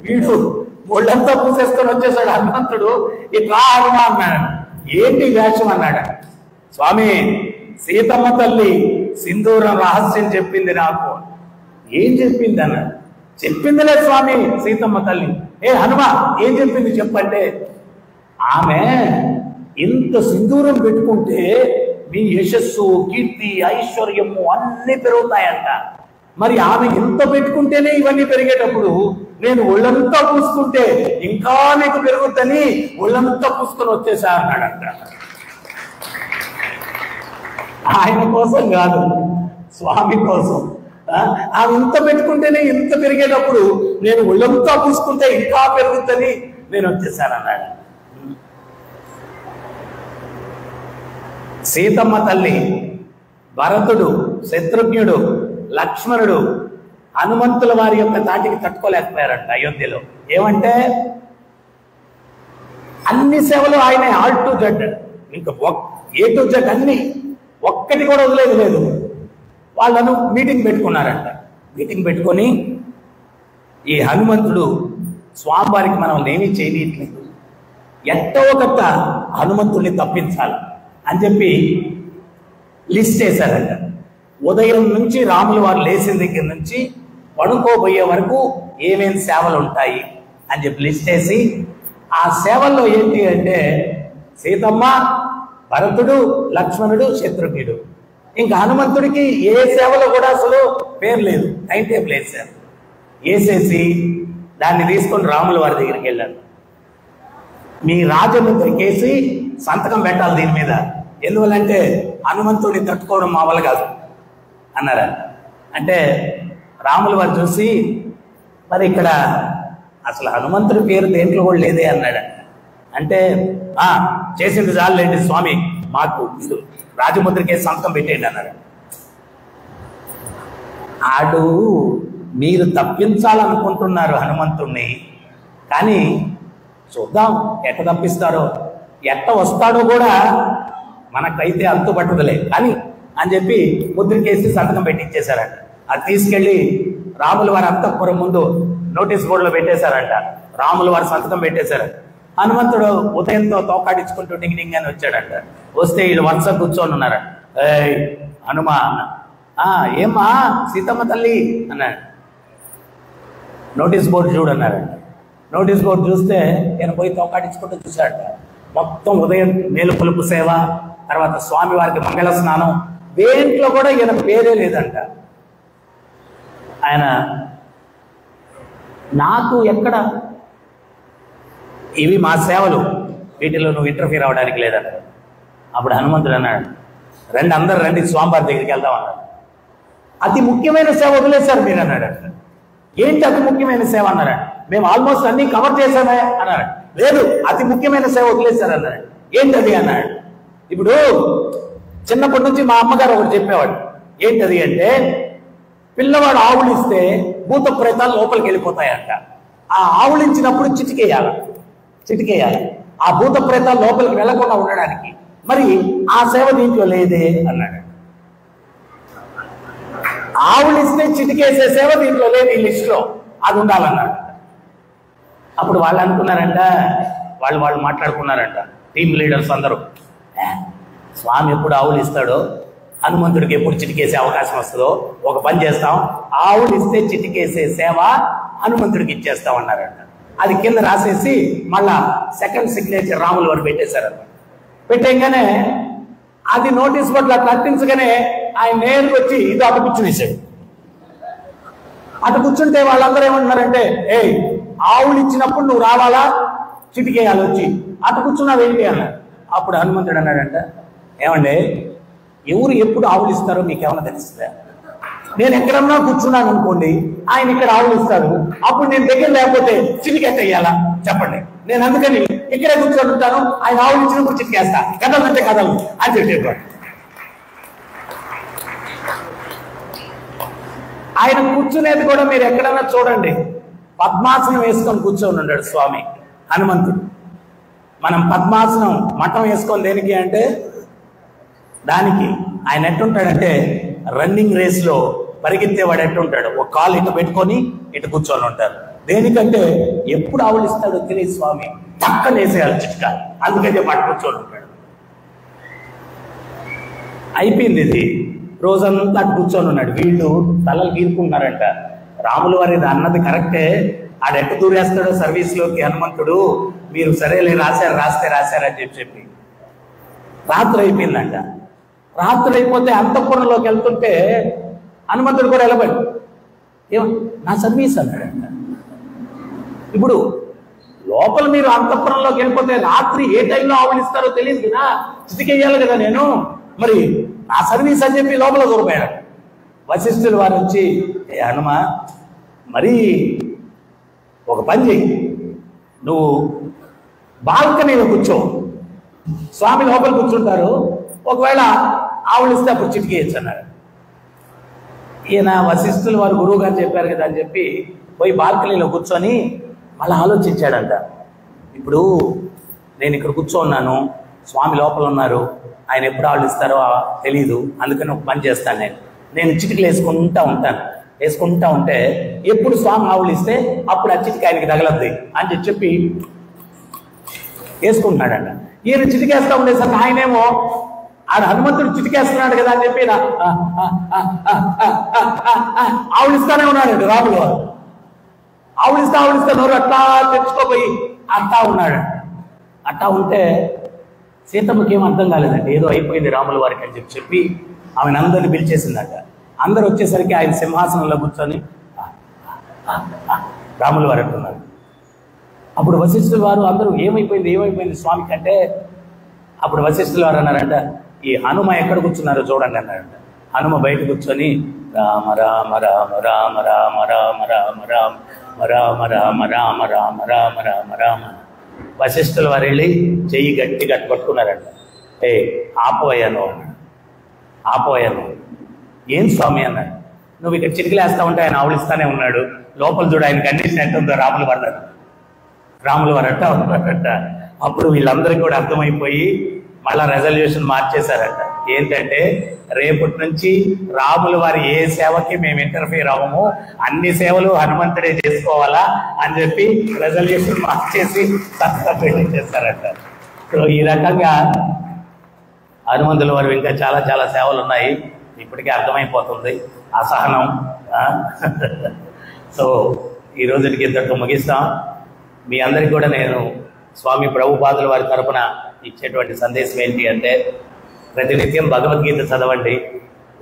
వీడు ఒళ్ళంతా పూసేసుకొని వచ్చేసాడు హనుమంతుడు. ఇట్లా హనుమా అన్నాడు. ఏంటి వేషం అన్నాడు. స్వామి సీతమ్మ తల్లి సింధూరం రహస్యం చెప్పింది నాకు. ఏం చెప్పింది అన్నాడు. చెప్పిందిలే స్వామి సీతమ్మ తల్లి. హనుమ ఏం చెప్పింది చెప్పంటే, ఆమె ఇంత సింధూరం పెట్టుకుంటే మీ యశస్సు, కీర్తి, ఐశ్వర్యము అన్నీ పెరుగుతాయంట. మరి ఆమె ఇంత పెట్టుకుంటేనే ఇవన్నీ పెరిగేటప్పుడు నేను ఒళ్ళంతా పూసుకుంటే ఇంకా నీకు పెరుగుద్దని ఒళ్ళంతా పూసుకొని వచ్చేసా అన్నాడంట. ఆయన కోసం కాదు, స్వామి కోసం. ఆమె ఇంత పెట్టుకుంటేనే ఇంత పెరిగేటప్పుడు నేను ఒళ్ళంతా పూసుకుంటే ఇంకా పెరుగుద్దని నేను వచ్చేసానన్నాడు. సీతమ్మ తల్లి భరతుడు, శత్రుఘ్నుడు, లక్ష్మణుడు హనుమంతుల వారి యొక్క తాటికి తట్టుకోలేకపోయారంట అయోధ్యలో. ఏమంటే అన్ని సేవలు ఆయనే, ఆల్ టు జెడ్, ఇంకా ఏ టు జెడ్ అన్ని, ఒక్కటి కూడా వదిలేదు లేదు. వాళ్ళను మీటింగ్ పెట్టుకున్నారంట. మీటింగ్ పెట్టుకొని ఈ హనుమంతుడు స్వామివారికి మనం ఏమీ చేయట్లేదు, ఎట్టో ఒకట హనుమంతుడిని తప్పించాలి అని చెప్పి లిస్ట్ చేశారంట. ఉదయం నుంచి రాముల వారు లేచిన దగ్గర నుంచి పడుకోబోయే వరకు ఏమేమి సేవలు ఉంటాయి అని చెప్పి లిస్ట్ చేసి, ఆ సేవల్లో ఏంటి అంటే సీతమ్మ, భరతుడు, లక్ష్మణుడు, శత్రుఘ్నుడు. ఇంకా హనుమంతుడికి ఏ సేవలో కూడా అసలు పేరు లేదు, టైం టేబుల్ వేసారు. వేసేసి దాన్ని తీసుకొని రాముల వారి దగ్గరికి వెళ్ళారు. మీ రాజముద్రకేసి సంతకం పెట్టాలి దీని మీద, ఎందువల్లంటే హనుమంతుడిని తట్టుకోవడం మా వల్ల కాదు అన్నారా. అంటే రాముల వారు చూసి, మరి ఇక్కడ అసలు హనుమంతుడి పేరు దేంట్లో కూడా లేదే అన్నాడు. అంటే చేసింది చాలండి స్వామి, మాకు రాజముద్రకేసి సంతకం పెట్టేయండి అన్నాడు. ఆడు మీరు తప్పించాలనుకుంటున్నారు హనుమంతుణ్ణి, కానీ చూద్దాం ఎట్ట తప్పిస్తారో, ఎట్ట వస్తాడో కూడా మనకైతే అంతుపట్టుదలే కానీ అని చెప్పి ముద్రకేసి సంతకం పెట్టి ఇచ్చేశారంట. అది తీసుకెళ్లి రాముల వారి అంతఃపురం ముందు నోటీస్ బోర్డులో పెట్టేశారంట. రాముల వారి సంతకం పెట్టేశారు. హనుమంతుడు ఉదయంతో తోకాడించుకుంటూ డింగ్ డింగ్ అని వచ్చాడంట. వస్తే వీళ్ళు వరుస కూర్చొని ఉన్నారు. ఏయ్ హనుమా, ఏమ్మా సీతమ్మ తల్లి అన్నాడు. నోటీస్ బోర్డు చూడన్నారంట. నోటీస్ బోర్డు చూస్తే ఈయన పోయి తోకాడించుకుంటూ చూశాడట. మొత్తం ఉదయం మేలుకొలుపు సేవ, తర్వాత స్వామివారికి మంగళ స్నానం, దేంట్లో కూడా ఈయన పేరే లేదంట. ఆయన నాకు ఎక్కడ ఇవి మా సేవలు, వీటిలో నువ్వు ఇంటర్ఫీర్ అవ్వడానికి లేదన్నాడు. అప్పుడు హనుమంతుడు అన్నాడు, రండి అందరు రండి స్వామివారి దగ్గరికి వెళ్దాం అన్నాడు. అతి ముఖ్యమైన సేవ వదిలేశారు మీరు అన్నాడు. ఏంటి అతి ముఖ్యమైన సేవ అన్నాడు. మేము ఆల్మోస్ట్ అన్ని కవర్ చేశామే అన్నాడు. లేదు, అతి ముఖ్యమైన సేవ వదిలేశారు అన్నాడు. ఏంటది అన్నాడు. ఇప్పుడు చిన్నప్పటి నుంచి మా అమ్మగారు ఒకటి చెప్పేవాడు. ఏంటది అంటే, పిల్లవాడు ఆవులిస్తే భూత ప్రేతాలు లోపలికి వెళ్ళిపోతాయంట. ఆ ఆవులించినప్పుడు చిటికేయాలి. ఆ భూత ప్రేతాలు లోపలికి వెళ్లకుండా ఉండడానికి. మరి ఆ సేవ దీంట్లో లేదే అన్నాడు. ఆవులిస్తే చిటికేసే సేవ దీంట్లో లేదు, ఈ లిస్టులో అది ఉండాలన్నాడు. అప్పుడు వాళ్ళు అనుకున్నారంట, వాళ్ళు మాట్లాడుకున్నారంట, టీమ్ లీడర్స్ అందరూ, స్వామి ఎప్పుడు ఆవులు ఇస్తాడో, హనుమంతుడికి ఎప్పుడు చిటికేసే అవకాశం వస్తుందో ఒక పని చేస్తాం, ఆవులు ఇస్తే చిటికేసే సేవ హనుమంతుడికి ఇచ్చేస్తాం అన్నారంట. అది కింద రాసేసి మళ్ళా సెకండ్ సిగ్నేచర్ రాముల వారు పెట్టేశారన్నమాట. పెట్టేగానే అది నోటీస్ బోర్డులో కట్టించగానే ఆయన నేరుగా వచ్చి ఇది అటు కూర్చునేసాడు. అటు కూర్చుంటే వాళ్ళందరూ ఏమంటున్నారంటే, ఆవులు ఇచ్చినప్పుడు నువ్వు రావాలా, చిటికేయాలి వచ్చి, అటు కూర్చున్నావు ఏంటి అన్నాడు. అప్పుడు హనుమంతుడు అన్నాడంట, ఏమండి ఎవరు ఎప్పుడు ఆవులు ఇస్తారో మీకేమన్నా తెలుస్తుందా? నేను ఎక్కడన్నా కూర్చున్నాను అనుకోండి, ఆయన ఇక్కడ ఆవులు ఇస్తారు, అప్పుడు నేను దగ్గర లేకపోతే చిటికేయాలా చెప్పండి. నేను అందుకని ఇక్కడే కూర్చొని ఉంటాను, ఆయన ఆవులు ఇచ్చినప్పుడు చిటికేస్తా, కథలంటే కథలు అని చెప్పాడు. ఆయన కూర్చునేది కూడా మీరు ఎక్కడన్నా చూడండి, పద్మాసనం వేసుకొని కూర్చొని ఉన్నాడు స్వామి హనుమంతుడు. మనం పద్మాసనం మఠం వేసుకొని దేనికి అంటే, దానికి ఆయన ఎట్టుంటాడంటే రన్నింగ్ రేస్లో పరిగెత్తేవాడు ఎట్టుంటాడు, ఒక కాలు ఇటు పెట్టుకొని ఇటు కూర్చొని ఉంటారు. దేనికంటే ఎప్పుడు ఆవులిస్తాడో తెలియదు స్వామి, పక్కన వేసేయాలి చిట్కా, అందుకని పట్టు కూర్చొని ఉంటాడు. అయిపోయింది ఇది, రోజంతా అటు కూర్చొని ఉన్నాడు. వీళ్ళు తలలు గీరుకుంటున్నారంట. రాముల వారి అన్నది కరెక్టే, ఆడెట్టు దూరేస్తాడో సర్వీస్లోకి హనుమంతుడు, మీరు సరేలే రాశారని చెప్పి రాత్రి అయిపోయిందంట. రాత్రి అయిపోతే అంతఃపురంలోకి వెళ్తుంటే హనుమంతుడు కూడా వెళ్ళబడి నా సర్వీస్ అన్నాడంట. ఇప్పుడు లోపల మీరు అంతఃపురంలోకి వెళ్ళిపోతే రాత్రి ఏ టైంలో ఆవులిస్తారో తెలియదు కదా, చిటికేయాలి కదా నేను, మరి నా సర్వీస్ అని చెప్పి లోపల దూరిపోయాడు. వశిష్ఠులు వారు వచ్చి, హనుమ మరి ఒక పని చెయ్యి, నువ్వు బాల్కనీలో కూర్చో, స్వామి లోపల కూర్చుంటారు, ఒకవేళ ఆవులు ఇస్తే అప్పుడు చిటికేయచ్చు అన్నాడు. ఈయన వశిష్ఠులు వారు గురువు గారు చెప్పారు కదా అని చెప్పి పోయి బాల్కనీలో కూర్చొని మళ్ళీ ఆలోచించాడంట. ఇప్పుడు నేను ఇక్కడ కూర్చోన్నాను, స్వామి లోపల ఉన్నారు, ఆయన ఎప్పుడు ఆవులు ఇస్తారో తెలీదు, అందుకని ఒక పని చేస్తాను, నేను చిటికలు వేసుకుంటా ఉంటే ఎప్పుడు స్వామి ఆవులు ఇస్తే అప్పుడు ఆ చిటికి ఆయనకి తగలద్ది అని చెప్పి వేసుకుంటున్నాడంట. ఈయన చిటికేస్తా ఉండేసరికి ఆయనేమో ఆడ హనుమంతుడు చిటికేస్తున్నాడు కదా అని చెప్పి ఆవులు ఇస్తానే ఉన్నాడు రాములు వారు. ఆవులు ఇస్తా నోరు అట్లా తెచ్చుకోపోయి అట్టా ఉన్నాడు. అట్టా ఉంటే సీతమ్మకి ఏం అర్థం కాలేదండి, ఏదో అయిపోయింది రాముల వారికి అని చెప్పి ఆమెను అందరిని పిలిచేసిందట. అందరు వచ్చేసరికి ఆయన సింహాసనంలో కూర్చొని రాముల వారు అంటున్నారు. అప్పుడు వశిష్ఠుల వారు అందరూ ఏమైపోయింది స్వామికి అంటే, అప్పుడు వశిష్ఠుల వారు అన్నారంట, ఈ హనుమ ఎక్కడ కూర్చున్నారో చూడండి అన్నారంట. హనుమ బయట కూర్చొని రామ రామ రామ రామ రామ రామ రామ రామ రామ రామ రామ రామ రామ రామ రామ. వశిష్ఠుల వారు వెళ్ళి చెయ్యి గట్టిగా పట్టుకున్నారంట. ఆపోయాను అన్నాడు. ఆపోయాను ఏం స్వామి అన్నాడు. నువ్వు ఇక్కడ చిటికలేస్తా ఉంటే ఆయన ఆవులిస్తానే ఉన్నాడు, లోపల చూడు ఆయన కండిషన్ ఎట్టుందో రాములు వారట ఉన్నారట. అప్పుడు వీళ్ళందరికీ కూడా అర్థమైపోయి మళ్ళా రెజల్యూషన్ మార్చేశారట. ఏంటంటే రేపటి నుంచి రాముల వారి ఏ సేవకి మేము ఇంటర్ఫీర్ అవ్వము, అన్ని సేవలు హనుమంతుడే చేసుకోవాలా అని చెప్పి రెజల్యూషన్ మార్చేసి చేశారట. సో ఈ రకంగా హనుమంతుల వారు ఇంకా చాలా చాలా సేవలు ఉన్నాయి, ఇప్పటికే అర్థమైపోతుంది అసహనం. సో ఈ రోజుకి ఇంతటితో ముగిస్తాం. మీ అందరికీ కూడా నేను స్వామి ప్రభుపాదుల వారి తరపున ఇచ్చేటువంటి సందేశం ఏంటి అంటే, ప్రతినిత్యం భగవద్గీత చదవండి,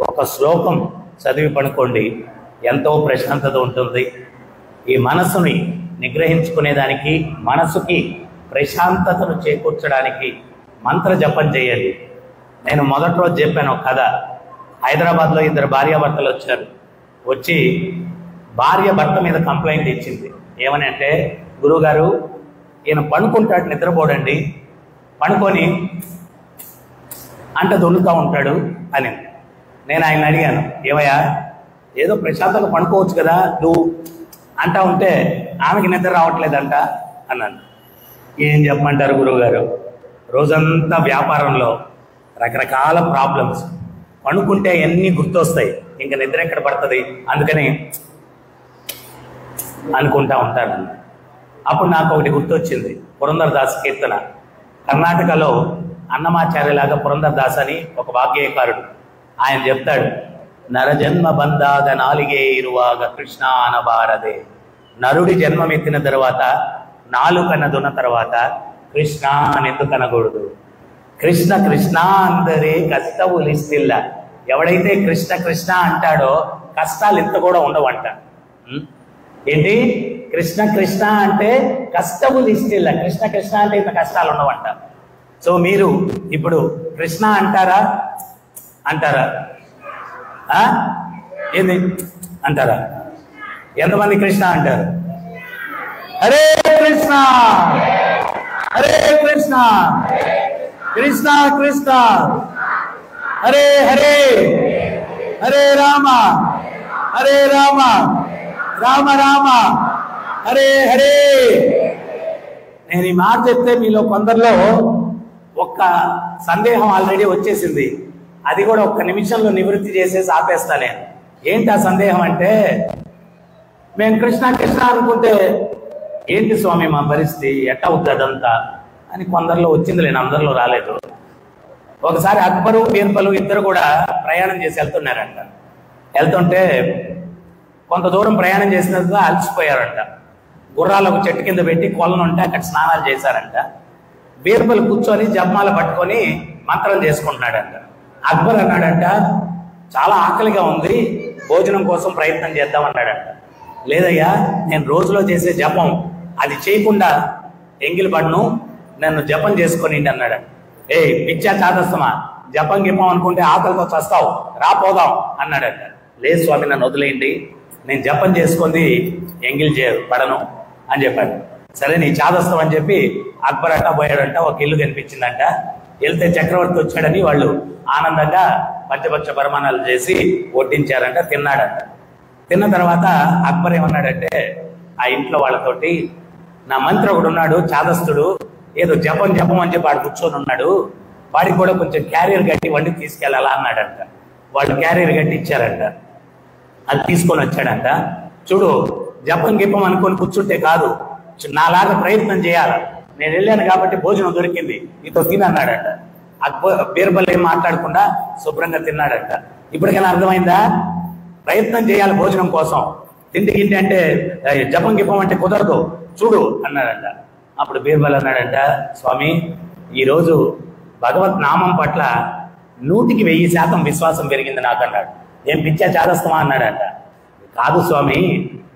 ఒక శ్లోకం చదివి పడుకోండి, ఎంతో ప్రశాంతత ఉంటుంది. ఈ మనసుని నిగ్రహించుకునేదానికి, మనసుకి ప్రశాంతతను చేకూర్చడానికి మంత్ర జపం చేయండి. నేను మొదటి రోజు చెప్పాను ఒక కథ. హైదరాబాద్లో 2 భార్యాభర్తలు వచ్చారు. వచ్చి భార్య భర్త మీద కంప్లైంట్ ఇచ్చింది. ఏమని అంటే, గురువుగారు ఈయన పడుకుంటాడు, నిద్రపోడండి, పడుకొని అంట దొల్లుతూ ఉంటాడు అని. నేను ఆయన అడిగాను, ఏమయ్యా ఏదో ప్రశాంతంగా పడుకోవచ్చు కదా, నువ్వు అంటా ఉంటే ఆమెకి నిద్ర రావట్లేదంట అన్నాను. ఏం చెప్పమంటారు గురువుగారు, రోజంతా వ్యాపారంలో రకరకాల ప్రాబ్లమ్స్, పడుకుంటే అన్నీ గుర్తొస్తాయి, ఇంకా నిద్ర ఎక్కడ పడుతుంది, అందుకని అనుకుంటా ఉంటాను. అప్పుడు నాకు ఒకటి గుర్తొచ్చింది, పురంధరదాస్ కీర్తన. కర్ణాటకలో అన్నమాచార్యలాగా పురంధరదాస్ అని ఒక వాగ్గేయకారుడు, ఆయన చెప్తాడు, నరజన్మ బంధాద నాలిగే ఇరువాగ కృష్ణ అనబారదే. నరుడి జన్మమెత్తిన తర్వాత, నాలుకన దున్న తర్వాత కృష్ణ అని ఎందుకు అనకూడదు. కృష్ణ కృష్ణ అందరే కష్టములిస్తిల్ల. ఎవడైతే కృష్ణ కృష్ణ అంటాడో కష్టాలు ఇంత కూడా ఉండవంట. ఏంటి కృష్ణ కృష్ణ అంటే కష్టములిస్తిల్ల, కృష్ణ కృష్ణ అంటే ఇంత కష్టాలు ఉండవంట. సో మీరు ఇప్పుడు కృష్ణ అంటారా ఏంది అంటారా? ఎంతమంది కృష్ణ అంటారు? హరే కృష్ణ హరే కృష్ణ కృష్ణ కృష్ణ హరే హరే హరే రామ రామ రామ హరే హరే. నేను ఈ మాట చెప్తే మీలో కొందరిలో ఒక్క సందేహం ఆల్రెడీ వచ్చేసింది, అది కూడా ఒక్క నిమిషంలో నివృత్తి చేసేసి ఆపేస్తా నేను. ఏంటి ఆ సందేహం అంటే, మేము కృష్ణ కృష్ణ అనుకుంటే ఏంటి స్వామి మా పరిస్థితి, ఎట్ట అవుతుంది అదంతా అని కొందరిలో వచ్చింది, నేను అందరిలో రాలేదు. ఒకసారి అక్బరు బీర్బలు ఇద్దరు కూడా ప్రయాణం చేసి వెళ్తున్నారంట. వెళ్తుంటే కొంత దూరం ప్రయాణం చేసినట్టుగా అలసిపోయారంట. గుర్రాలకు చెట్టు కింద పెట్టి కొలను ఉంటే అక్కడ స్నానాలు చేశారంట. బీర్బల్ కూర్చొని జపమాల పట్టుకొని మంత్రం చేసుకుంటున్నాడంట. అక్బర్ అన్నాడంట, చాలా ఆకలిగా ఉంది, భోజనం కోసం ప్రయత్నం చేద్దామన్నాడంట. లేదయ్యా, నేను రోజులో చేసే జపం అది చేయకుండా ఎంగిలి పడను, నన్ను జపం చేసుకొని అన్నాడు. పిచ్చా చాదస్తమా, జపం గిపం అనుకుంటే ఆకలితో చస్తావు, రాపోదాం అన్నాడంట. లేదు స్వామి, నన్ను వదిలేయండి, నేను జపం చేసుకుంది ఎంగిలి పడను అని చెప్పాడు. సరే నీ చాదస్తం అని చెప్పి అక్బర్ అట్టా పోయాడంట. ఒక ఇల్లు కనిపించిందంట. వెళ్తే చక్రవర్తి వచ్చాడని వాళ్ళు ఆనందంగా పచ్చపచ్చ పరిమాణాలు చేసి వడ్డించారంట, తిన్నాడంట. తిన్న తర్వాత అక్బర్ ఏమన్నాడంటే ఆ ఇంట్లో వాళ్ళతోటి, నా మంత్రి ఒకడు ఉన్నాడు చాదస్తుడు, ఏదో జపం అని చెప్పి వాడు కూర్చొని ఉన్నాడు, వాడికి కూడా కొంచెం క్యారియర్ గట్టి వండి తీసుకెళ్ళాలా అన్నాడంట. వాళ్ళు క్యారియర్ గట్టి ఇచ్చారంట, అది తీసుకొని వచ్చాడంట. చూడు, జపం గిప్పం అనుకొని కూర్చుంటే కాదు, నాలాగా ప్రయత్నం చేయాలి, నేను వెళ్ళాను కాబట్టి భోజనం దొరికింది, నీతో తినన్నాడంట. అక్బర్ బీర్బల్ ఏం మాట్లాడకుండా శుభ్రంగా తిన్నాడంట. ఇప్పటికైనా అర్థమైందా? ప్రయత్నం చేయాలి భోజనం కోసం, తిండి అంటే జపం గిప్పం అంటే కుదరదు, చూడు అన్నాడంట. అప్పుడు బీర్బల్ అన్నాడంట, స్వామి ఈరోజు భగవత్ నామం పట్ల 100% విశ్వాసం పెరిగింది నాకు అన్నాడు. ఏం పిచ్చా చాదస్తమా అన్నాడంట. కాదు స్వామి,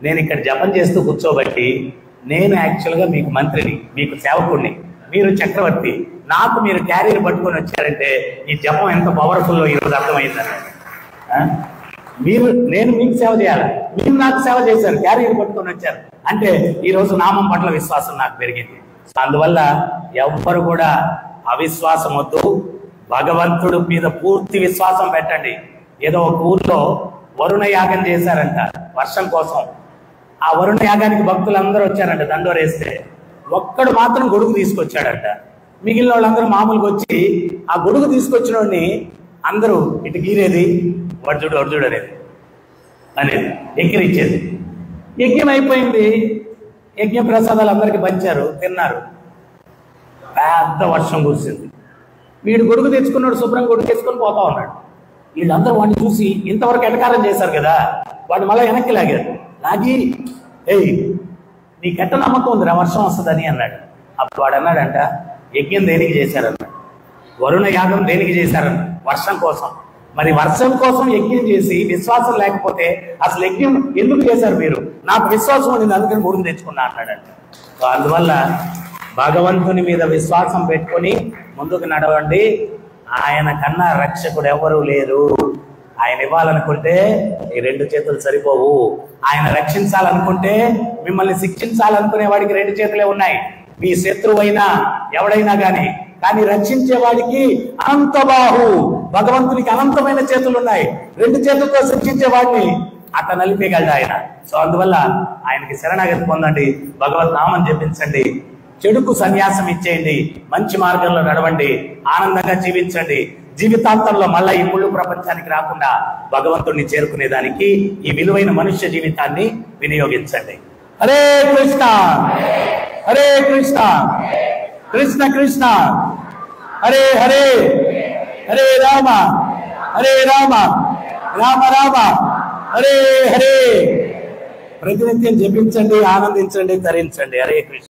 నేను ఇక్కడ జపం చేస్తూ కూర్చోబట్టి, నేను యాక్చువల్గా మీకు మంత్రిని, మీకు సేవకుడిని, మీరు చక్రవర్తి, నాకు మీరు క్యారియర్ పట్టుకొని వచ్చారంటే ఈ జపం ఎంత పవర్ఫుల్లో ఈరోజు అర్థమైందన్నాడు. నేను మీకు సేవ చేయాలి, మీరు నాకు సేవ చేశారు, క్యారియర్ పట్టుకొని వచ్చారు అంటే ఈరోజు నామం పట్ల విశ్వాసం నాకు పెరిగింది. అందువల్ల ఎవ్వరు కూడా అవిశ్వాసం వద్దు, భగవంతుడి మీద పూర్తి విశ్వాసం పెట్టండి. ఏదో ఒక ఊర్లో వరుణ యాగం చేశారంట వర్షం కోసం. ఆ వరుణ యాగానికి భక్తులందరూ వచ్చారంట దండోరేస్తే. ఒక్కడు మాత్రం గొడుగు తీసుకొచ్చాడంట. మిగిలిన వాళ్ళందరూ మామూలుగా వచ్చి ఆ గొడుగు తీసుకొచ్చిన వాడిని అందరూ ఇటు గీరేది, అర్జుడు అనేది అనేది ఎక్కిరిచ్చేది. యజ్ఞం అయిపోయింది, యజ్ఞ ప్రసాదాలు అందరికి పంచారు, తిన్నారు. పెద్ద వర్షం కురిసింది. వీడు గొడుగు తెచ్చుకున్నాడు, శుభ్రం గొడుగు తెచ్చుకొని పోతా ఉన్నాడు. వీళ్ళందరూ వాడిని చూసి ఇంతవరకు ఎటకారం చేశారు కదా, వాడు మళ్ళీ వెనక్కి లాగారు. లాగి ఏయ్ నీకెట్ట నమ్మకం ఉందిరా వర్షం వస్తుందని అన్నాడు. అప్పుడు వాడు అన్నాడంట, యజ్ఞం దేనికి చేశారన్నాడు. వరుణ యాగం దేనికి చేశారన్న? వర్షం కోసం. మరి వర్షం కోసం యజ్ఞం చేసి విశ్వాసం లేకపోతే అసలు యజ్ఞం ఎందుకు చేశారు మీరు? నాకు విశ్వాసం ఉంది అందుకని గొడుగు తెచ్చుకున్నా అన్నాడంట. అందువల్ల భగవంతుని మీద విశ్వాసం పెట్టుకొని ముందుకు నడవండి. ఆయన కన్నా రక్షకుడు ఎవరు లేరు. ఆయన ఇవ్వాలనుకుంటే ఈ 2 చేతులు సరిపోవు. ఆయన రక్షించాలనుకుంటే, మిమ్మల్ని శిక్షించాలనుకునే వాడికి 2 చేతులే ఉన్నాయి. మీ శత్రువైనా ఎవడైనా కానీ రక్షించే వాడికి అనంత బాహు, భగవంతునికి అనంతమైన చేతులు ఉన్నాయి. 2 చేతులతో శిక్షించే వాడిని అట్ట నలిపేయగలడు ఆయన. సో అందువల్ల ఆయనకి శరణాగతి పొందండి, భగవత్ నామం జపించండి, చెడుకు సన్యాసం ఇచ్చేయండి, మంచి మార్గంలో నడవండి, ఆనందంగా జీవించండి. జీవితాంతంలో మళ్ళా ఈ ముళ్ళు ప్రపంచానికి రాకుండా భగవంతుడిని చేరుకునేదానికి ఈ విలువైన మనుష్య జీవితాన్ని వినియోగించండి. హరే కృష్ణ హరే కృష్ణ కృష్ణ కృష్ణ హరే హరే, హరే రామ హరే రామ రామ రామ హరే హరే. ప్రతినిత్యం జపించండి, ఆనందించండి, తరించండి. హరే కృష్ణ.